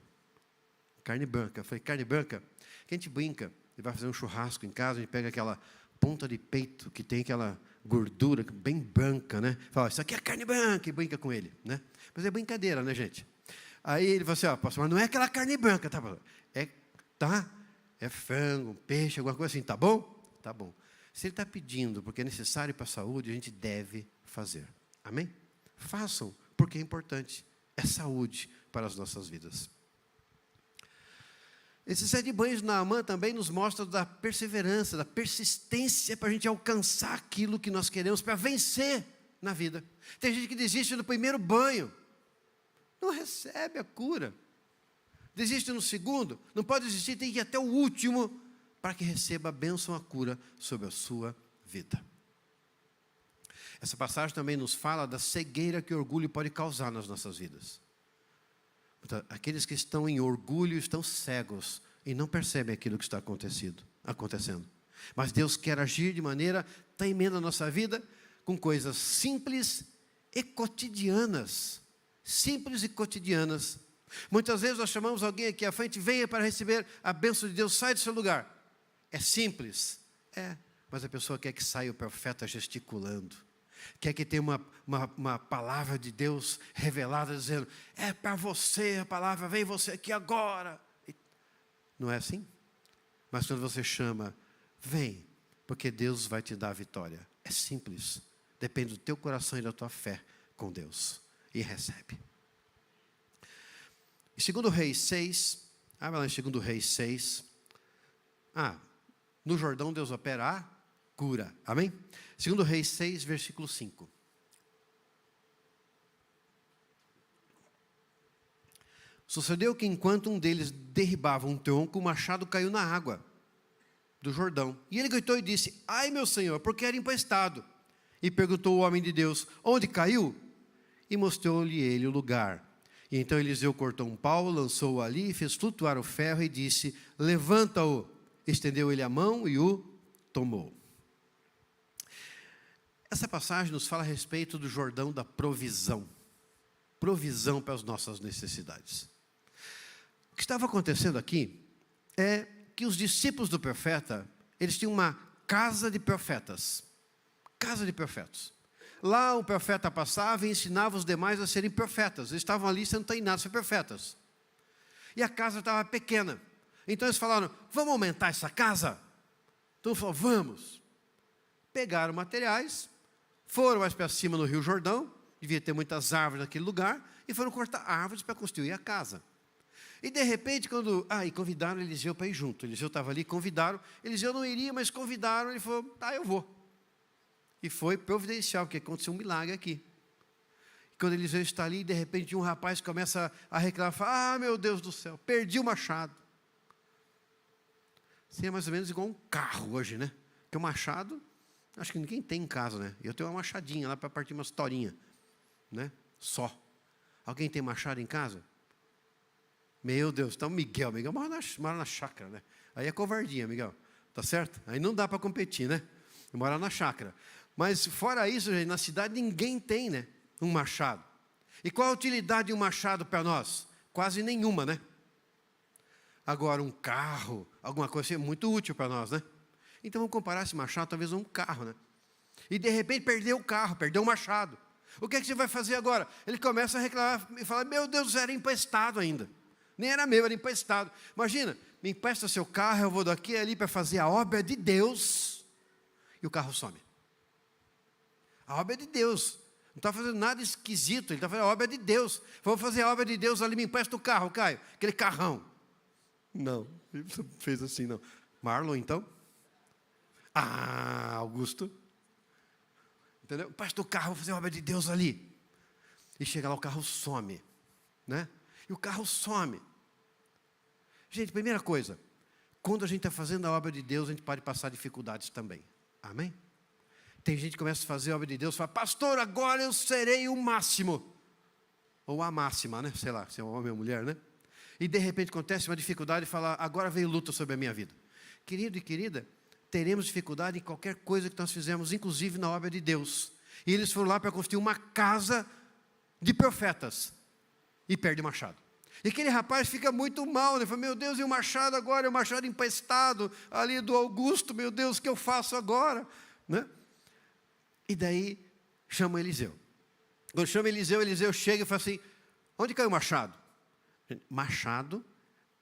Carne branca. Eu falei, carne branca? Que a gente brinca, ele vai fazer um churrasco em casa, a gente pega aquela ponta de peito que tem aquela gordura bem branca, né? Fala, isso aqui é carne branca, e brinca com ele, né? Mas é brincadeira, né, gente? Aí ele falou assim, ó, pastor, mas não é aquela carne branca, tá? É frango, peixe, alguma coisa assim, tá bom? Tá bom. Se ele está pedindo porque é necessário para a saúde, a gente deve fazer. Amém? Façam, porque é importante. É saúde para as nossas vidas. Esse 7 banhos de Naamã também nos mostra da perseverança, da persistência para a gente alcançar aquilo que nós queremos, para vencer na vida. Tem gente que desiste no primeiro banho, não recebe a cura. Desiste no segundo, não pode desistir, tem que ir até o último, para que receba a bênção, a cura sobre a sua vida. Essa passagem também nos fala da cegueira que o orgulho pode causar nas nossas vidas. Então, aqueles que estão em orgulho estão cegos e não percebem aquilo que está acontecendo. Mas Deus quer agir de maneira tremenda na nossa vida, com coisas simples e cotidianas. Simples e cotidianas. Muitas vezes nós chamamos alguém aqui à frente, venha para receber a bênção de Deus, sai do seu lugar. É simples? É, mas a pessoa quer que saia o profeta gesticulando. Quer que tenha uma palavra de Deus revelada, dizendo, é para você a palavra, vem você aqui agora. Não é assim? Mas quando você chama, vem, porque Deus vai te dar a vitória. É simples, depende do teu coração e da tua fé com Deus. E recebe. Em 2 Reis 6, abre lá em 2 Reis 6. No Jordão Deus opera a cura. Amém? 2 Reis 6, versículo 5. Sucedeu que enquanto um deles derribava um tronco, o machado caiu na água do Jordão. E ele gritou e disse, ai meu senhor, porque era empestado. E perguntou o homem de Deus, onde caiu? E mostrou-lhe ele o lugar. E então Eliseu cortou um pau, lançou-o ali, fez flutuar o ferro e disse, levanta-o. Estendeu ele a mão e o tomou. Essa passagem nos fala a respeito do Jordão da provisão. Provisão para as nossas necessidades. O que estava acontecendo aqui é que os discípulos do profeta, eles tinham uma casa de profetas. Casa de profetas. Lá o profeta passava e ensinava os demais a serem profetas. Eles estavam ali sendo treinados a ser profetas. E a casa estava pequena. Então eles falaram, vamos aumentar essa casa? Então falou, vamos. Pegaram materiais, foram mais para cima no Rio Jordão, devia ter muitas árvores naquele lugar, e foram cortar árvores para construir a casa. E de repente, e convidaram Eliseu para ir junto. Eliseu estava ali, convidaram. Eliseu não iria, mas convidaram, ele falou, eu vou. E foi providencial, porque aconteceu um milagre aqui. Quando Eliseu está ali, de repente um rapaz começa a reclamar, fala, meu Deus do céu, perdi o machado. Assim é mais ou menos igual um carro hoje, né? Porque o machado, acho que ninguém tem em casa, né? Eu tenho uma machadinha lá para partir umas torinhas, né? Só. Alguém tem machado em casa? Meu Deus, então Miguel mora na chácara, né? Aí é covardia, Miguel, tá certo? Aí não dá para competir, né? Mora na chácara. Mas fora isso, gente, na cidade ninguém tem, né? Um machado. E qual a utilidade de um machado para nós? Quase nenhuma, né? Agora, um carro, alguma coisa assim, é muito útil para nós, né? Então, vamos comparar esse machado talvez a um carro, né? E, de repente, perdeu o carro, perdeu o machado. O que é que você vai fazer agora? Ele começa a reclamar e fala, meu Deus, era emprestado ainda. Nem era meu, era emprestado. Imagina, me empresta seu carro, eu vou daqui ali para fazer a obra de Deus. E o carro some. A obra é de Deus. Não está fazendo nada esquisito, ele está fazendo a obra de Deus. Vamos fazer a obra de Deus ali, me empresta o carro, Caio. Aquele carrão. Não, ele fez assim, não. Marlon, então? Augusto. Entendeu? Empresta o carro, vou fazer a obra de Deus ali. E chega lá, o carro some. Né? E o carro some. Gente, primeira coisa, quando a gente está fazendo a obra de Deus, a gente pode passar dificuldades também. Amém? Tem gente que começa a fazer a obra de Deus e fala, pastor, agora eu serei o máximo. Ou a máxima, né? Sei lá, se é um homem ou mulher, né? E de repente acontece uma dificuldade e fala, agora veio luta sobre a minha vida. Querido e querida, teremos dificuldade em qualquer coisa que nós fizermos, inclusive na obra de Deus. E eles foram lá para construir uma casa de profetas. E perde o machado. E aquele rapaz fica muito mal, né? Ele fala, meu Deus, e o machado agora? É o machado empestado ali do Augusto, meu Deus, o que eu faço agora? Né? E daí chama Eliseu. Quando chama Eliseu, Eliseu chega e fala assim, onde caiu o machado? Machado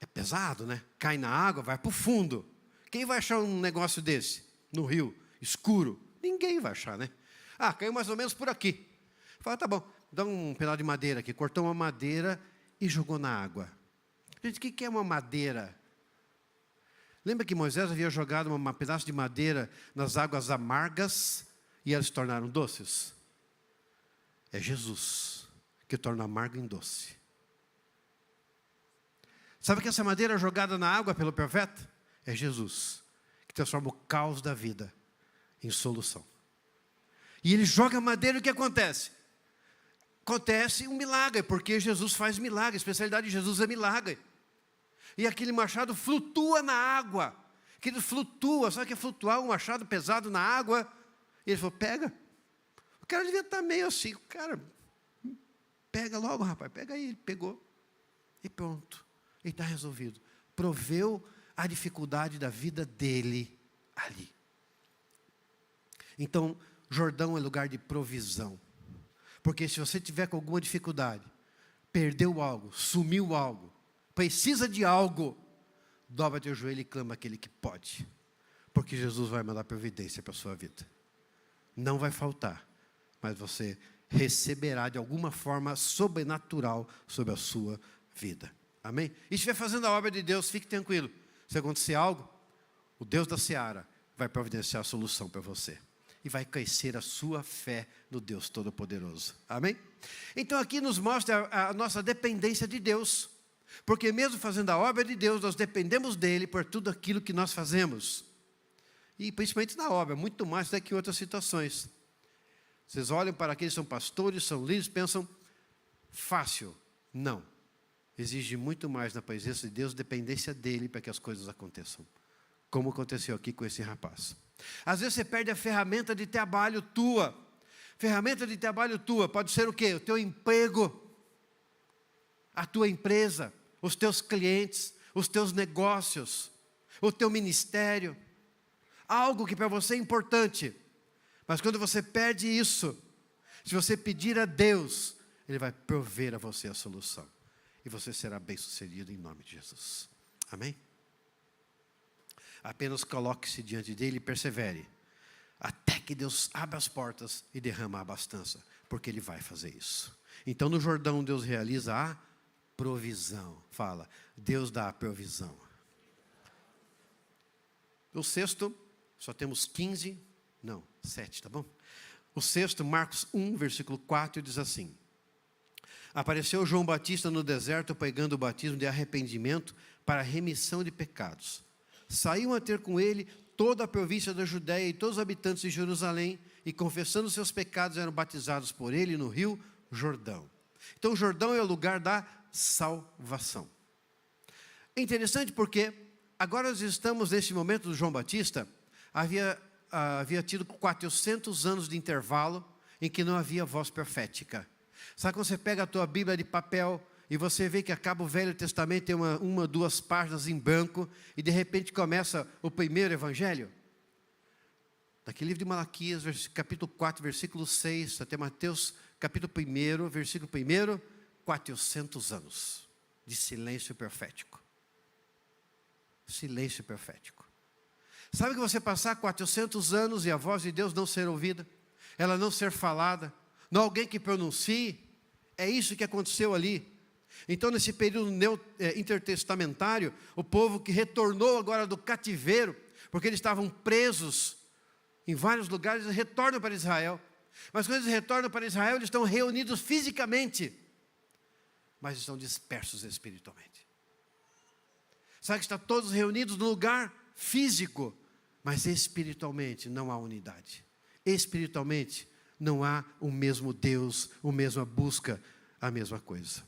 é pesado, né? Cai na água, vai para o fundo. Quem vai achar um negócio desse? No rio, escuro? Ninguém vai achar, né? Ah, caiu mais ou menos por aqui. Fala, tá bom, dá um pedaço de madeira aqui. Cortou uma madeira e jogou na água. Gente, o que é uma madeira? Lembra que Moisés havia jogado um pedaço de madeira nas águas amargas e elas se tornaram doces? É Jesus que torna amargo em doce. Sabe que essa madeira jogada na água pelo profeta? É Jesus, que transforma o caos da vida em solução. E ele joga a madeira e o que acontece? Acontece um milagre, porque Jesus faz milagre, a especialidade de Jesus é milagre. E aquele machado flutua na água. Que ele flutua, sabe o que é flutuar um machado pesado na água? E ele falou, pega. O cara devia estar meio assim, o cara, pega logo, rapaz, pega aí. Ele pegou e pronto. E está resolvido. Proveu a dificuldade da vida dele ali. Então, Jordão é lugar de provisão. Porque se você tiver com alguma dificuldade, perdeu algo, sumiu algo, precisa de algo, dobra teu joelho e clama aquele que pode. Porque Jesus vai mandar providência para a sua vida. Não vai faltar, mas você receberá de alguma forma sobrenatural sobre a sua vida. Amém? E se estiver fazendo a obra de Deus, fique tranquilo. Se acontecer algo, o Deus da Seara vai providenciar a solução para você. E vai crescer a sua fé no Deus Todo-Poderoso. Amém? Então aqui nos mostra a nossa dependência de Deus. Porque mesmo fazendo a obra de Deus, nós dependemos dEle por tudo aquilo que nós fazemos. E principalmente na obra, muito mais do que em outras situações. Vocês olham para aqueles que são pastores, são líderes, pensam, fácil. Não. Exige muito mais na presença de Deus, dependência dEle para que as coisas aconteçam. Como aconteceu aqui com esse rapaz. Às vezes você perde a ferramenta de trabalho tua. Ferramenta de trabalho tua pode ser o quê? O teu emprego, a tua empresa, os teus clientes, os teus negócios, o teu ministério. Algo que para você é importante. Mas quando você perde isso, se você pedir a Deus, Ele vai prover a você a solução. E você será bem-sucedido em nome de Jesus. Amém? Apenas coloque-se diante dele e persevere. Até que Deus abra as portas e derrama a abastança. Porque Ele vai fazer isso. Então no Jordão Deus realiza a provisão. Fala, Deus dá a provisão. O sexto, só temos 7, tá bom? O sexto, Marcos 1, versículo 4, diz assim. Apareceu João Batista no deserto pregando o batismo de arrependimento para a remissão de pecados. Saíam a ter com ele toda a província da Judéia e todos os habitantes de Jerusalém, e confessando seus pecados eram batizados por ele no rio Jordão. Então o Jordão é o lugar da salvação. É interessante porque agora nós estamos nesse momento do João Batista, havia tido 400 anos de intervalo em que não havia voz profética. Sabe quando você pega a tua Bíblia de papel e você vê que acaba o Velho Testamento, tem uma, 2 páginas em branco, e de repente começa o primeiro evangelho? Daquele livro de Malaquias, capítulo 4, versículo 6, até Mateus, capítulo 1, versículo 1, 400 anos de silêncio profético. Silêncio profético. Sabe que você passar 400 anos e a voz de Deus não ser ouvida, ela não ser falada, não alguém que pronuncie, é isso que aconteceu ali. Então nesse período intertestamentário, o povo que retornou agora do cativeiro, porque eles estavam presos em vários lugares, eles retornam para Israel. Mas quando eles retornam para Israel, eles estão reunidos fisicamente, mas estão dispersos espiritualmente. Sabe que estão todos reunidos no lugar físico, mas espiritualmente não há unidade. Espiritualmente não há o mesmo Deus, a mesma busca, a mesma coisa.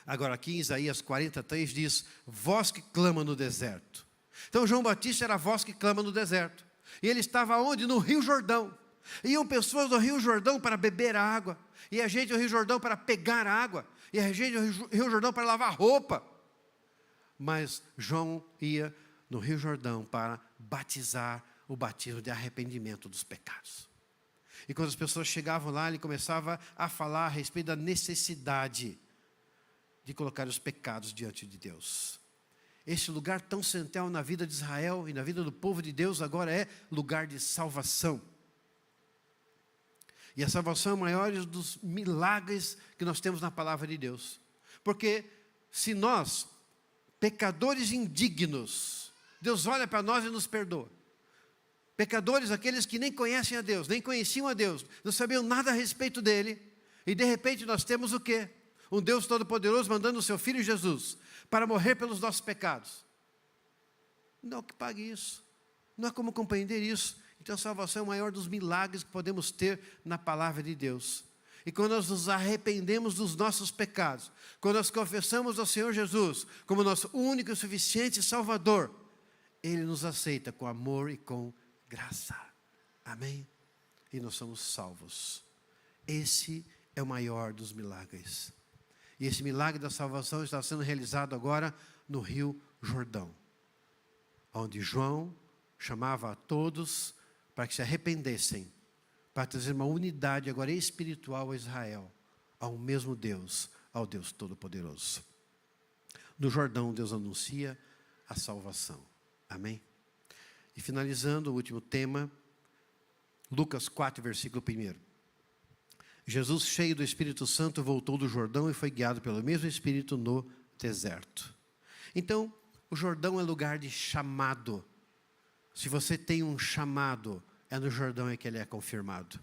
Agora aqui em Isaías 43 diz, voz que clama no deserto. Então João Batista era a voz que clama no deserto. E ele estava onde? No Rio Jordão. Iam pessoas do Rio Jordão para beber água, e a gente do Rio Jordão para pegar água, e a gente do Rio Jordão para lavar roupa. Mas João ia no Rio Jordão para batizar, o batismo de arrependimento dos pecados. E quando as pessoas chegavam lá, ele começava a falar a respeito da necessidade de colocar os pecados diante de Deus. Esse lugar tão central na vida de Israel e na vida do povo de Deus agora é lugar de salvação. E a salvação é o maior dos milagres que nós temos na palavra de Deus. Porque se nós, pecadores indignos, Deus olha para nós e nos perdoa. Pecadores, aqueles que nem conhecem a Deus, nem conheciam a Deus, não sabiam nada a respeito dele. E de repente nós temos o quê? Um Deus Todo-Poderoso mandando o seu Filho Jesus para morrer pelos nossos pecados. Não há que pague isso. Não há como compreender isso. Então a salvação é o maior dos milagres que podemos ter na palavra de Deus. E quando nós nos arrependemos dos nossos pecados, quando nós confessamos ao Senhor Jesus como nosso único e suficiente Salvador, Ele nos aceita com amor e com graça. Amém? E nós somos salvos. Esse é o maior dos milagres. E esse milagre da salvação está sendo realizado agora no Rio Jordão, onde João chamava a todos para que se arrependessem, para trazer uma unidade agora espiritual a Israel, ao mesmo Deus, ao Deus Todo-Poderoso. No Jordão, Deus anuncia a salvação. Amém? E finalizando o último tema, Lucas 4, versículo 1. Jesus, cheio do Espírito Santo, voltou do Jordão e foi guiado pelo mesmo Espírito no deserto. Então, o Jordão é lugar de chamado. Se você tem um chamado, é no Jordão é que ele é confirmado.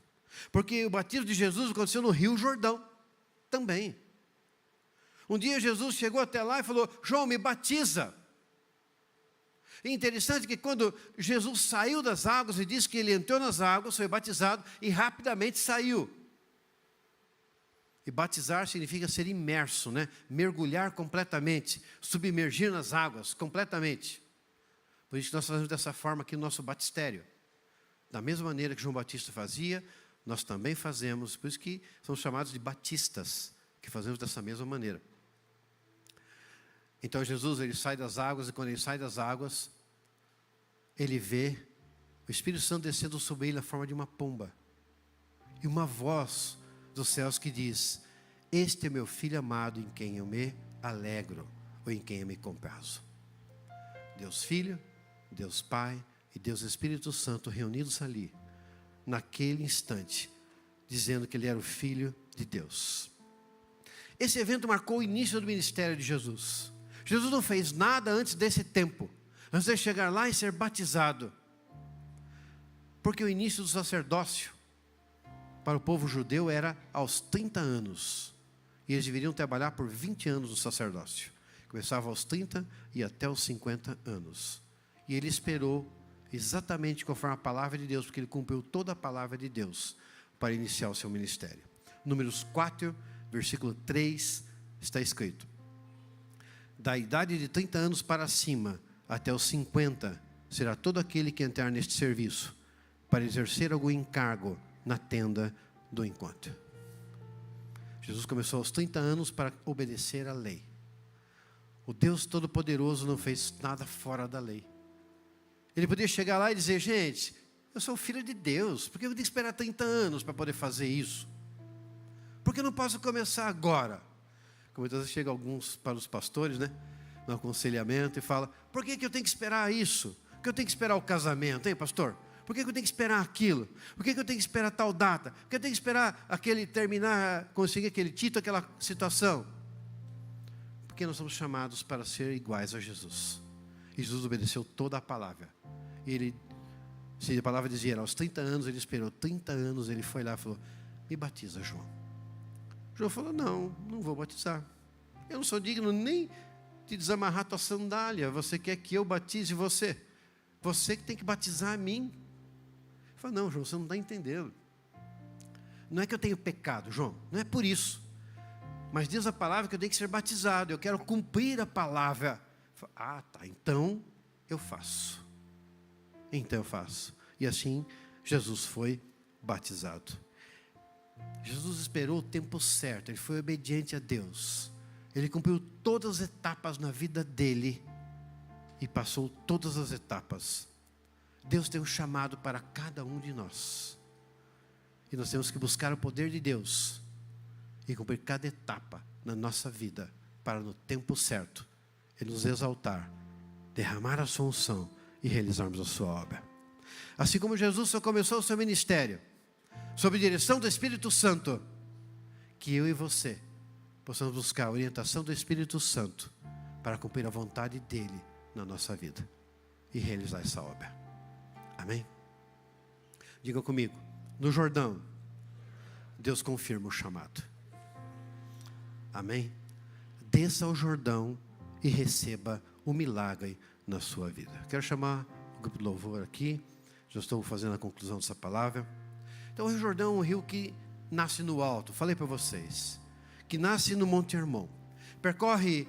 Porque o batismo de Jesus aconteceu no Rio Jordão também. Um dia Jesus chegou até lá e falou: João, me batiza. E interessante que quando Jesus saiu das águas, e diz que ele entrou nas águas, foi batizado e rapidamente saiu. E batizar significa ser imerso, né? Mergulhar completamente, submergir nas águas completamente. Por isso que nós fazemos dessa forma aqui no nosso batistério. Da mesma maneira que João Batista fazia, nós também fazemos, por isso que somos chamados de batistas, que fazemos dessa mesma maneira. Então Jesus, ele sai das águas, e quando ele sai das águas, ele vê o Espírito Santo descendo sobre ele na forma de uma pomba. E uma voz dos céus que diz: este é meu filho amado, em quem eu me alegro, ou em quem eu me comprazo. Deus Filho, Deus Pai e Deus Espírito Santo reunidos ali, naquele instante, dizendo que ele era o Filho de Deus. Esse evento marcou o início do ministério de Jesus. Jesus não fez nada antes desse tempo, antes de chegar lá e ser batizado. Porque o início do sacerdócio para o povo judeu era aos 30 anos. E eles deveriam trabalhar por 20 anos no sacerdócio. Começava aos 30 e até os 50 anos. E ele esperou exatamente conforme a palavra de Deus, porque ele cumpriu toda a palavra de Deus para iniciar o seu ministério. Números 4, versículo 3, está escrito: da idade de 30 anos para cima, até os 50, será todo aquele que entrar neste serviço, para exercer algum encargo na tenda do encontro. Jesus começou aos 30 anos para obedecer à lei. O Deus Todo-Poderoso não fez nada fora da lei. Ele podia chegar lá e dizer: gente, eu sou filho de Deus, por que eu tenho que esperar 30 anos para poder fazer isso? Por que eu não posso começar agora? Como muitas vezes chega alguns para os pastores, né, no aconselhamento, e fala: por que eu tenho que esperar isso? Por que eu tenho que esperar o casamento, hein, pastor? Por que eu tenho que esperar aquilo? Por que eu tenho que esperar tal data? Por que eu tenho que esperar aquele terminar, conseguir aquele título, aquela situação? Porque nós somos chamados para ser iguais a Jesus. E Jesus obedeceu toda a palavra. E ele, se a palavra dizia, aos 30 anos, ele esperou 30 anos, ele foi lá e falou: me batiza, João. João falou: não vou batizar. Eu não sou digno nem de desamarrar tua sandália. Você quer que eu batize você? Você que tem que batizar a mim. Ele falou: não, João, você não está entendendo. Não é que eu tenho pecado, João, não é por isso. Mas diz a palavra que eu tenho que ser batizado. Eu quero cumprir a palavra. Falei: ah, tá, então eu faço. Então eu faço. E assim Jesus foi batizado. Jesus esperou o tempo certo, ele foi obediente a Deus. Ele cumpriu todas as etapas na vida dele e passou todas as etapas. Deus tem um chamado para cada um de nós. E nós temos que buscar o poder de Deus e cumprir cada etapa na nossa vida, para no tempo certo Ele nos exaltar, derramar a sua unção e realizarmos a sua obra. Assim como Jesus só começou o seu ministério, sob direção do Espírito Santo, que eu e você possamos buscar a orientação do Espírito Santo para cumprir a vontade dEle na nossa vida e realizar essa obra. Amém? Diga comigo, no Jordão, Deus confirma o chamado. Amém? Desça ao Jordão e receba o milagre na sua vida. Quero chamar o grupo de louvor aqui. Já estou fazendo a conclusão dessa palavra. Então, o Rio Jordão é um rio que nasce no alto. Falei para vocês. Que nasce no Monte Hermon. Percorre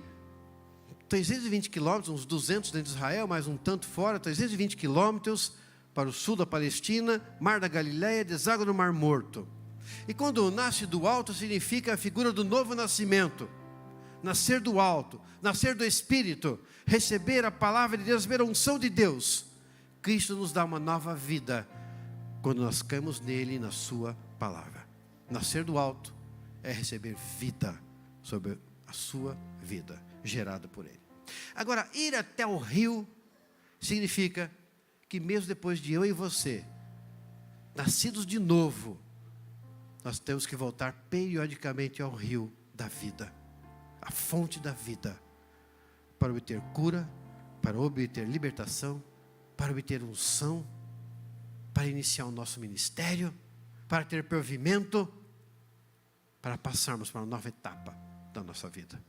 320 quilômetros, uns 200 dentro de Israel, mais um tanto fora, 320 quilômetros para o sul da Palestina, Mar da Galileia, deságua no Mar Morto. E quando nasce do alto, significa a figura do novo nascimento. Nascer do alto, nascer do Espírito, receber a palavra de Deus, receber a unção de Deus. Cristo nos dá uma nova vida quando nós caímos nele e na sua palavra. Nascer do alto é receber vida sobre a sua vida, gerada por ele. Agora, ir até o rio significa que mesmo depois de eu e você, nascidos de novo, nós temos que voltar periodicamente ao rio da vida, a fonte da vida, para obter cura, para obter libertação, para obter unção, para iniciar o nosso ministério, para ter provimento, para passarmos para uma nova etapa da nossa vida.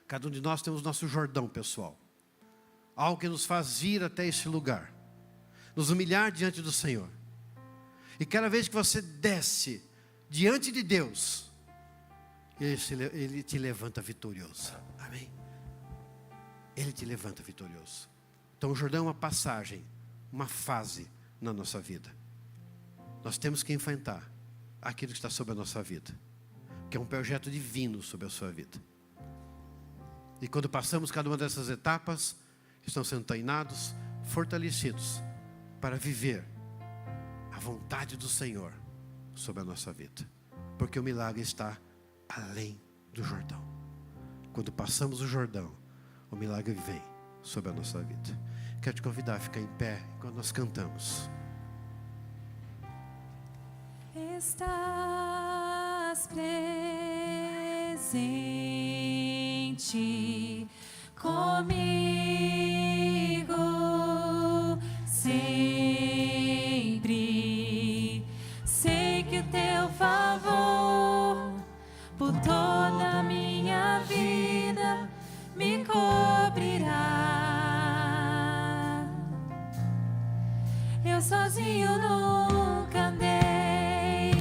Cada um de nós temos nosso Jordão pessoal, algo que nos faz vir até esse lugar, nos humilhar diante do Senhor. E cada vez que você desce diante de Deus, Ele te levanta vitorioso. Amém? Ele te levanta vitorioso. Então o Jordão é uma passagem, uma fase na nossa vida. Nós temos que enfrentar aquilo que está sobre a nossa vida, que é um projeto divino sobre a sua vida. E quando passamos cada uma dessas etapas, estamos sendo treinados, fortalecidos para viver a vontade do Senhor sobre a nossa vida. Porque o milagre está além do Jordão. Quando passamos o Jordão, o milagre vem sobre a nossa vida. Quero te convidar a ficar em pé enquanto nós cantamos. Estás presente comigo sempre. Sei que o teu favor por toda a minha vida me cobrirá. Eu sozinho nunca andei,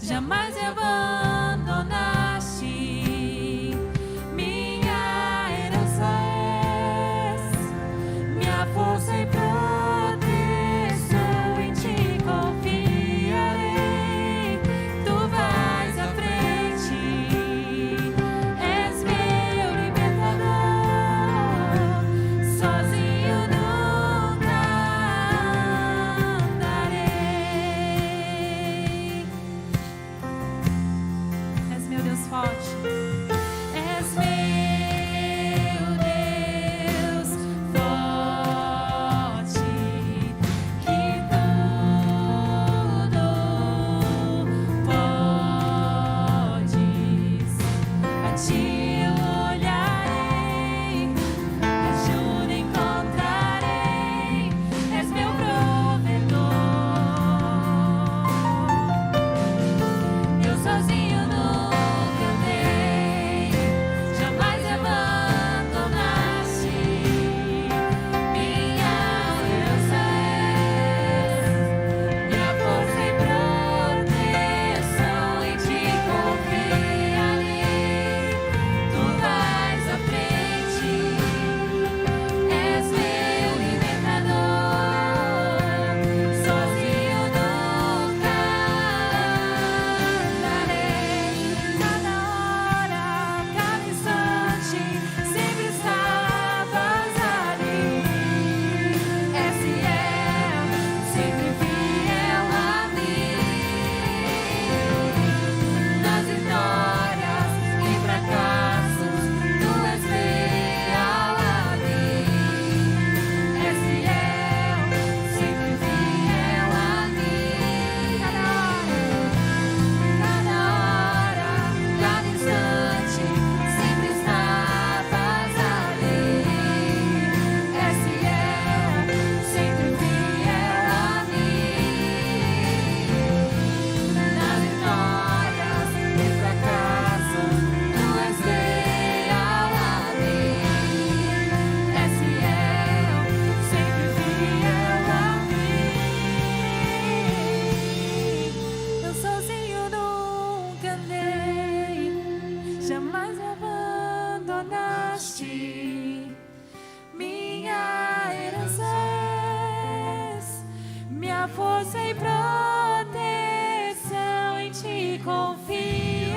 jamais me abandonaste. Minha herança és, minha força e proteção. Em ti confiarei, tu vais à frente, és meu libertador. Sozinho nunca andarei. compraste, minha herança és, minha força e proteção, em ti confiarei.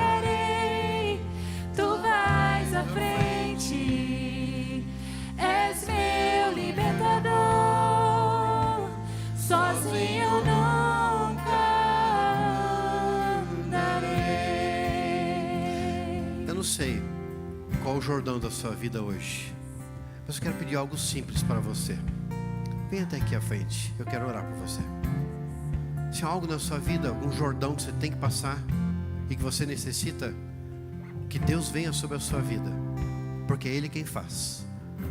Tu vais à frente, és meu libertador, sozinho eu nunca andarei. Eu não sei qual o Jordão da sua vida hoje, mas eu quero pedir algo simples para você. Vem até aqui à frente, eu quero orar por você. Se há algo na sua vida, um Jordão que você tem que passar e que você necessita que Deus venha sobre a sua vida, porque é Ele quem faz.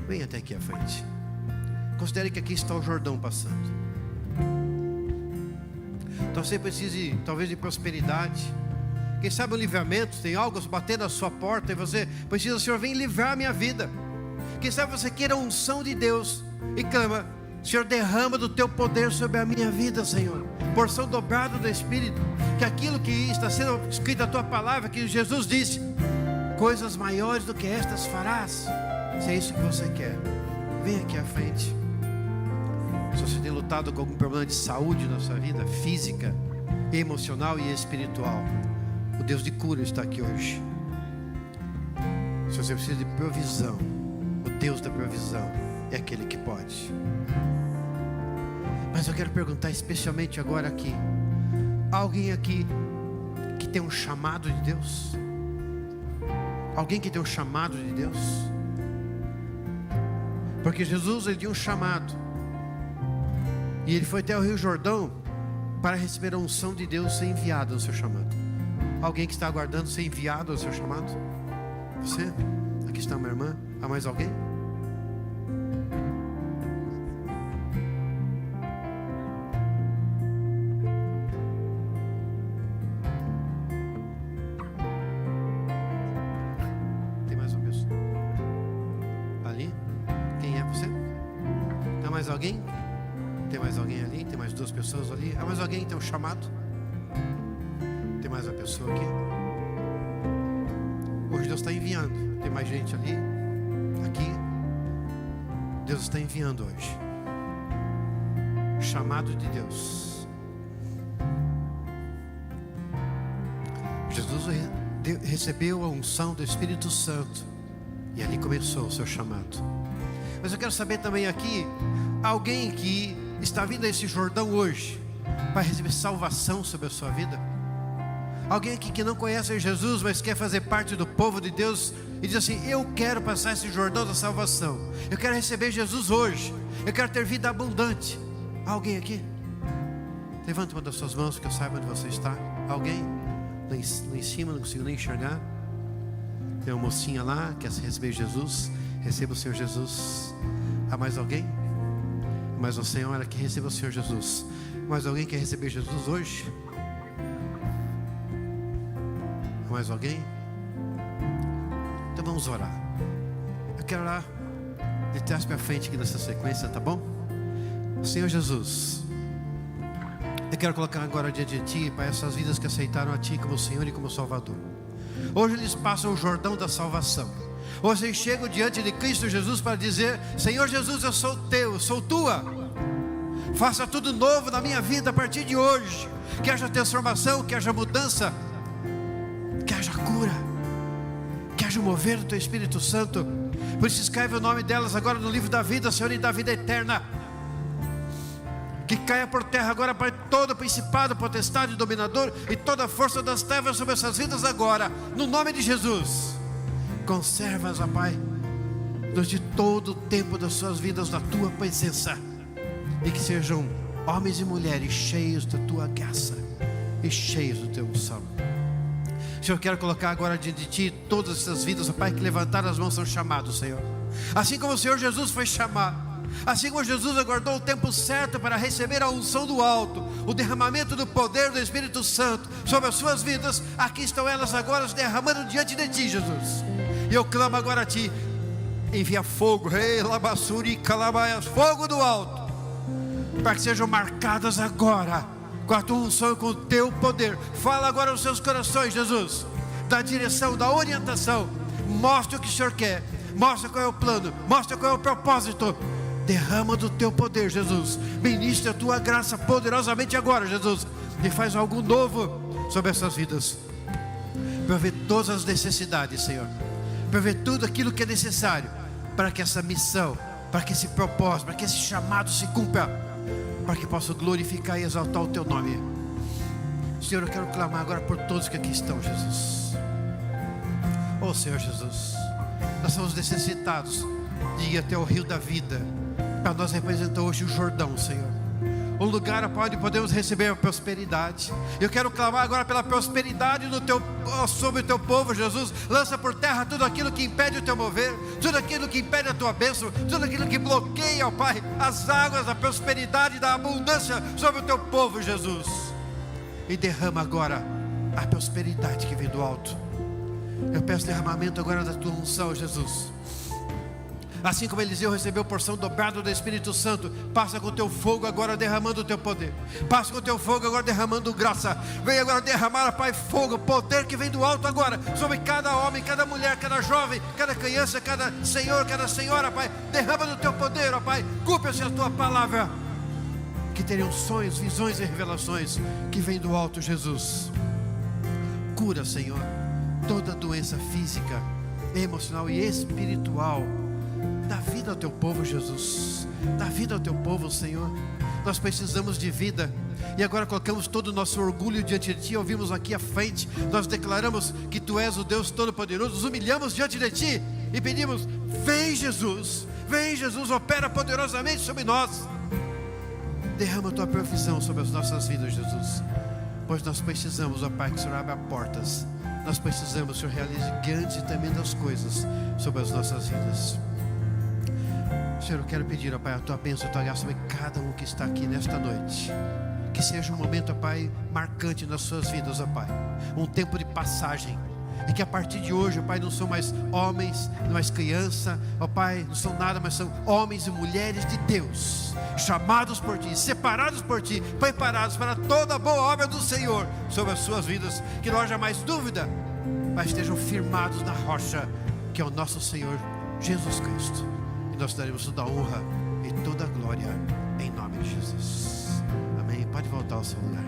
Vem até aqui à frente. Considere que aqui está o Jordão passando. Então você precisa talvez de prosperidade. Quem sabe um livramento, tem algo batendo na sua porta e você precisa, Senhor, vem livrar a minha vida. Quem sabe você queira a unção de Deus e clama: Senhor, derrama do teu poder sobre a minha vida, Senhor. Porção dobrada do Espírito. Que aquilo que está sendo escrito na tua palavra, que Jesus disse: coisas maiores do que estas farás. Se é isso que você quer, vem aqui à frente. Se você tem lutado com algum problema de saúde na sua vida, física, emocional e espiritual, o Deus de cura está aqui hoje. Se você precisa de provisão, o Deus da provisão é aquele que pode. Mas eu quero perguntar especialmente agora aqui: alguém aqui que tem um chamado de Deus? Alguém que tem um chamado de Deus? Porque Jesus, ele tinha um chamado, e ele foi até o Rio Jordão para receber a unção de Deus, ser enviado ao seu chamado. Alguém que está aguardando ser enviado ao seu chamado? Você? Aqui está uma irmã. Há mais alguém? Tem mais uma pessoa ali? Quem é você? Há mais alguém? Tem mais alguém ali? Tem mais duas pessoas ali? Há mais alguém que tem um chamado? Tem mais uma pessoa aqui? Hoje Deus está enviando. Tem mais gente ali, aqui. Deus está enviando hoje. Chamado de Deus. Jesus recebeu a unção do Espírito Santo e ali começou o seu chamado. Mas eu quero saber também aqui, alguém que está vindo a esse Jordão hoje para receber salvação sobre a sua vida? Alguém aqui que não conhece Jesus, mas quer fazer parte do povo de Deus e diz assim: eu quero passar esse Jordão da salvação, eu quero receber Jesus hoje, eu quero ter vida abundante. Alguém aqui? Levanta uma das suas mãos que eu saiba onde você está. Alguém? Lá em cima, não consigo nem enxergar. Tem uma mocinha lá que quer receber Jesus. Receba o Senhor Jesus. Há mais alguém? Mais uma senhora que receba o Senhor Jesus. Mais alguém que quer receber Jesus hoje? Mais alguém? Então vamos orar. Eu quero orar de trás para frente aqui nessa sequência, tá bom? Senhor Jesus, eu quero colocar agora diante de Ti para essas vidas que aceitaram a Ti como Senhor e como Salvador. Hoje eles passam o Jordão da salvação. Hoje eles chegam diante de Cristo Jesus para dizer: Senhor Jesus, eu sou Teu, eu sou Tua. Faça tudo novo na minha vida a partir de hoje. Que haja transformação, que haja mudança, que haja cura, que haja o mover do Teu Espírito Santo. Por isso escreve o nome delas agora no livro da vida, Senhor, e da vida eterna. Que caia por terra agora para todo principado, potestade, dominador e toda a força das trevas sobre essas vidas agora, no nome de Jesus. Conserva-as, ó Pai, durante todo o tempo das suas vidas na Tua presença, e que sejam homens e mulheres cheios da Tua graça e cheios do Teu unção. Senhor, eu quero colocar agora diante de Ti todas essas vidas, ó Pai, que levantaram as mãos são chamados, Senhor. Assim como o Senhor Jesus foi chamado, assim como Jesus aguardou o tempo certo para receber a unção do alto, o derramamento do poder do Espírito Santo sobre as suas vidas, aqui estão elas agora derramando diante de Ti, Jesus. E eu clamo agora a Ti: envia fogo, fogo do alto, para que sejam marcadas agora com a Tua unção e com o Teu poder. Fala agora aos seus corações, Jesus, da direção, da orientação. Mostre o que o Senhor quer, mostra qual é o plano, mostra qual é o propósito. Derrama do teu poder, Jesus. Ministra a tua graça poderosamente agora, Jesus. E faz algo novo sobre essas vidas. Provê todas as necessidades, Senhor. Provê tudo aquilo que é necessário para que essa missão, para que esse propósito, para que esse chamado se cumpra, para que possa glorificar e exaltar o teu nome. Senhor, eu quero clamar agora por todos que aqui estão, Jesus. Oh Senhor Jesus, nós somos necessitados de ir até o rio da vida. Para nós representa hoje o Jordão, Senhor, um lugar onde podemos receber a prosperidade. Eu quero clamar agora pela prosperidade sobre o teu povo, Jesus. Lança por terra tudo aquilo que impede o teu mover, tudo aquilo que impede a tua bênção, tudo aquilo que bloqueia, ó Pai, as águas da prosperidade, da abundância sobre o teu povo, Jesus. E derrama agora a prosperidade que vem do alto. Eu peço derramamento agora da tua unção, Jesus. Assim como Eliseu recebeu porção dobrada do Espírito Santo, passa com o teu fogo agora derramando o teu poder. Passa com o teu fogo agora derramando graça. Vem agora derramar, Pai, fogo, poder que vem do alto agora, sobre cada homem, cada mulher, cada jovem, cada criança, cada senhor, cada senhora, Pai. Derrama do teu poder, ó Pai. Cumpra-se a tua palavra. Que teriam sonhos, visões e revelações que vem do alto, Jesus. Cura, Senhor, toda doença física, emocional e espiritual. Dá vida ao teu povo, Jesus. Dá vida ao teu povo, Senhor. Nós precisamos de vida. E agora colocamos todo o nosso orgulho diante de Ti. Ouvimos aqui à frente. Nós declaramos que Tu és o Deus Todo-Poderoso. Nos humilhamos diante de Ti e pedimos: vem Jesus, vem Jesus, opera poderosamente sobre nós. Derrama a Tua provisão sobre as nossas vidas, Jesus. Pois nós precisamos, ó Pai, que o Senhor abra portas. Nós precisamos que o Senhor realize grandes e tremendas coisas sobre as nossas vidas. Senhor, eu quero pedir, ó Pai, a Tua bênção, a Tua graça sobre cada um que está aqui nesta noite. Que seja um momento, ó Pai, marcante nas suas vidas, ó Pai. Um tempo de passagem. E que a partir de hoje, ó Pai, não são mais homens, não mais criança, ó Pai, não são nada, mas são homens e mulheres de Deus, chamados por Ti, separados por Ti, preparados para toda a boa obra do Senhor sobre as suas vidas. Que não haja mais dúvida, mas estejam firmados na rocha, que é o nosso Senhor Jesus Cristo. E nós daremos toda a honra e toda a glória em nome de Jesus. Amém. Pode voltar ao seu lugar.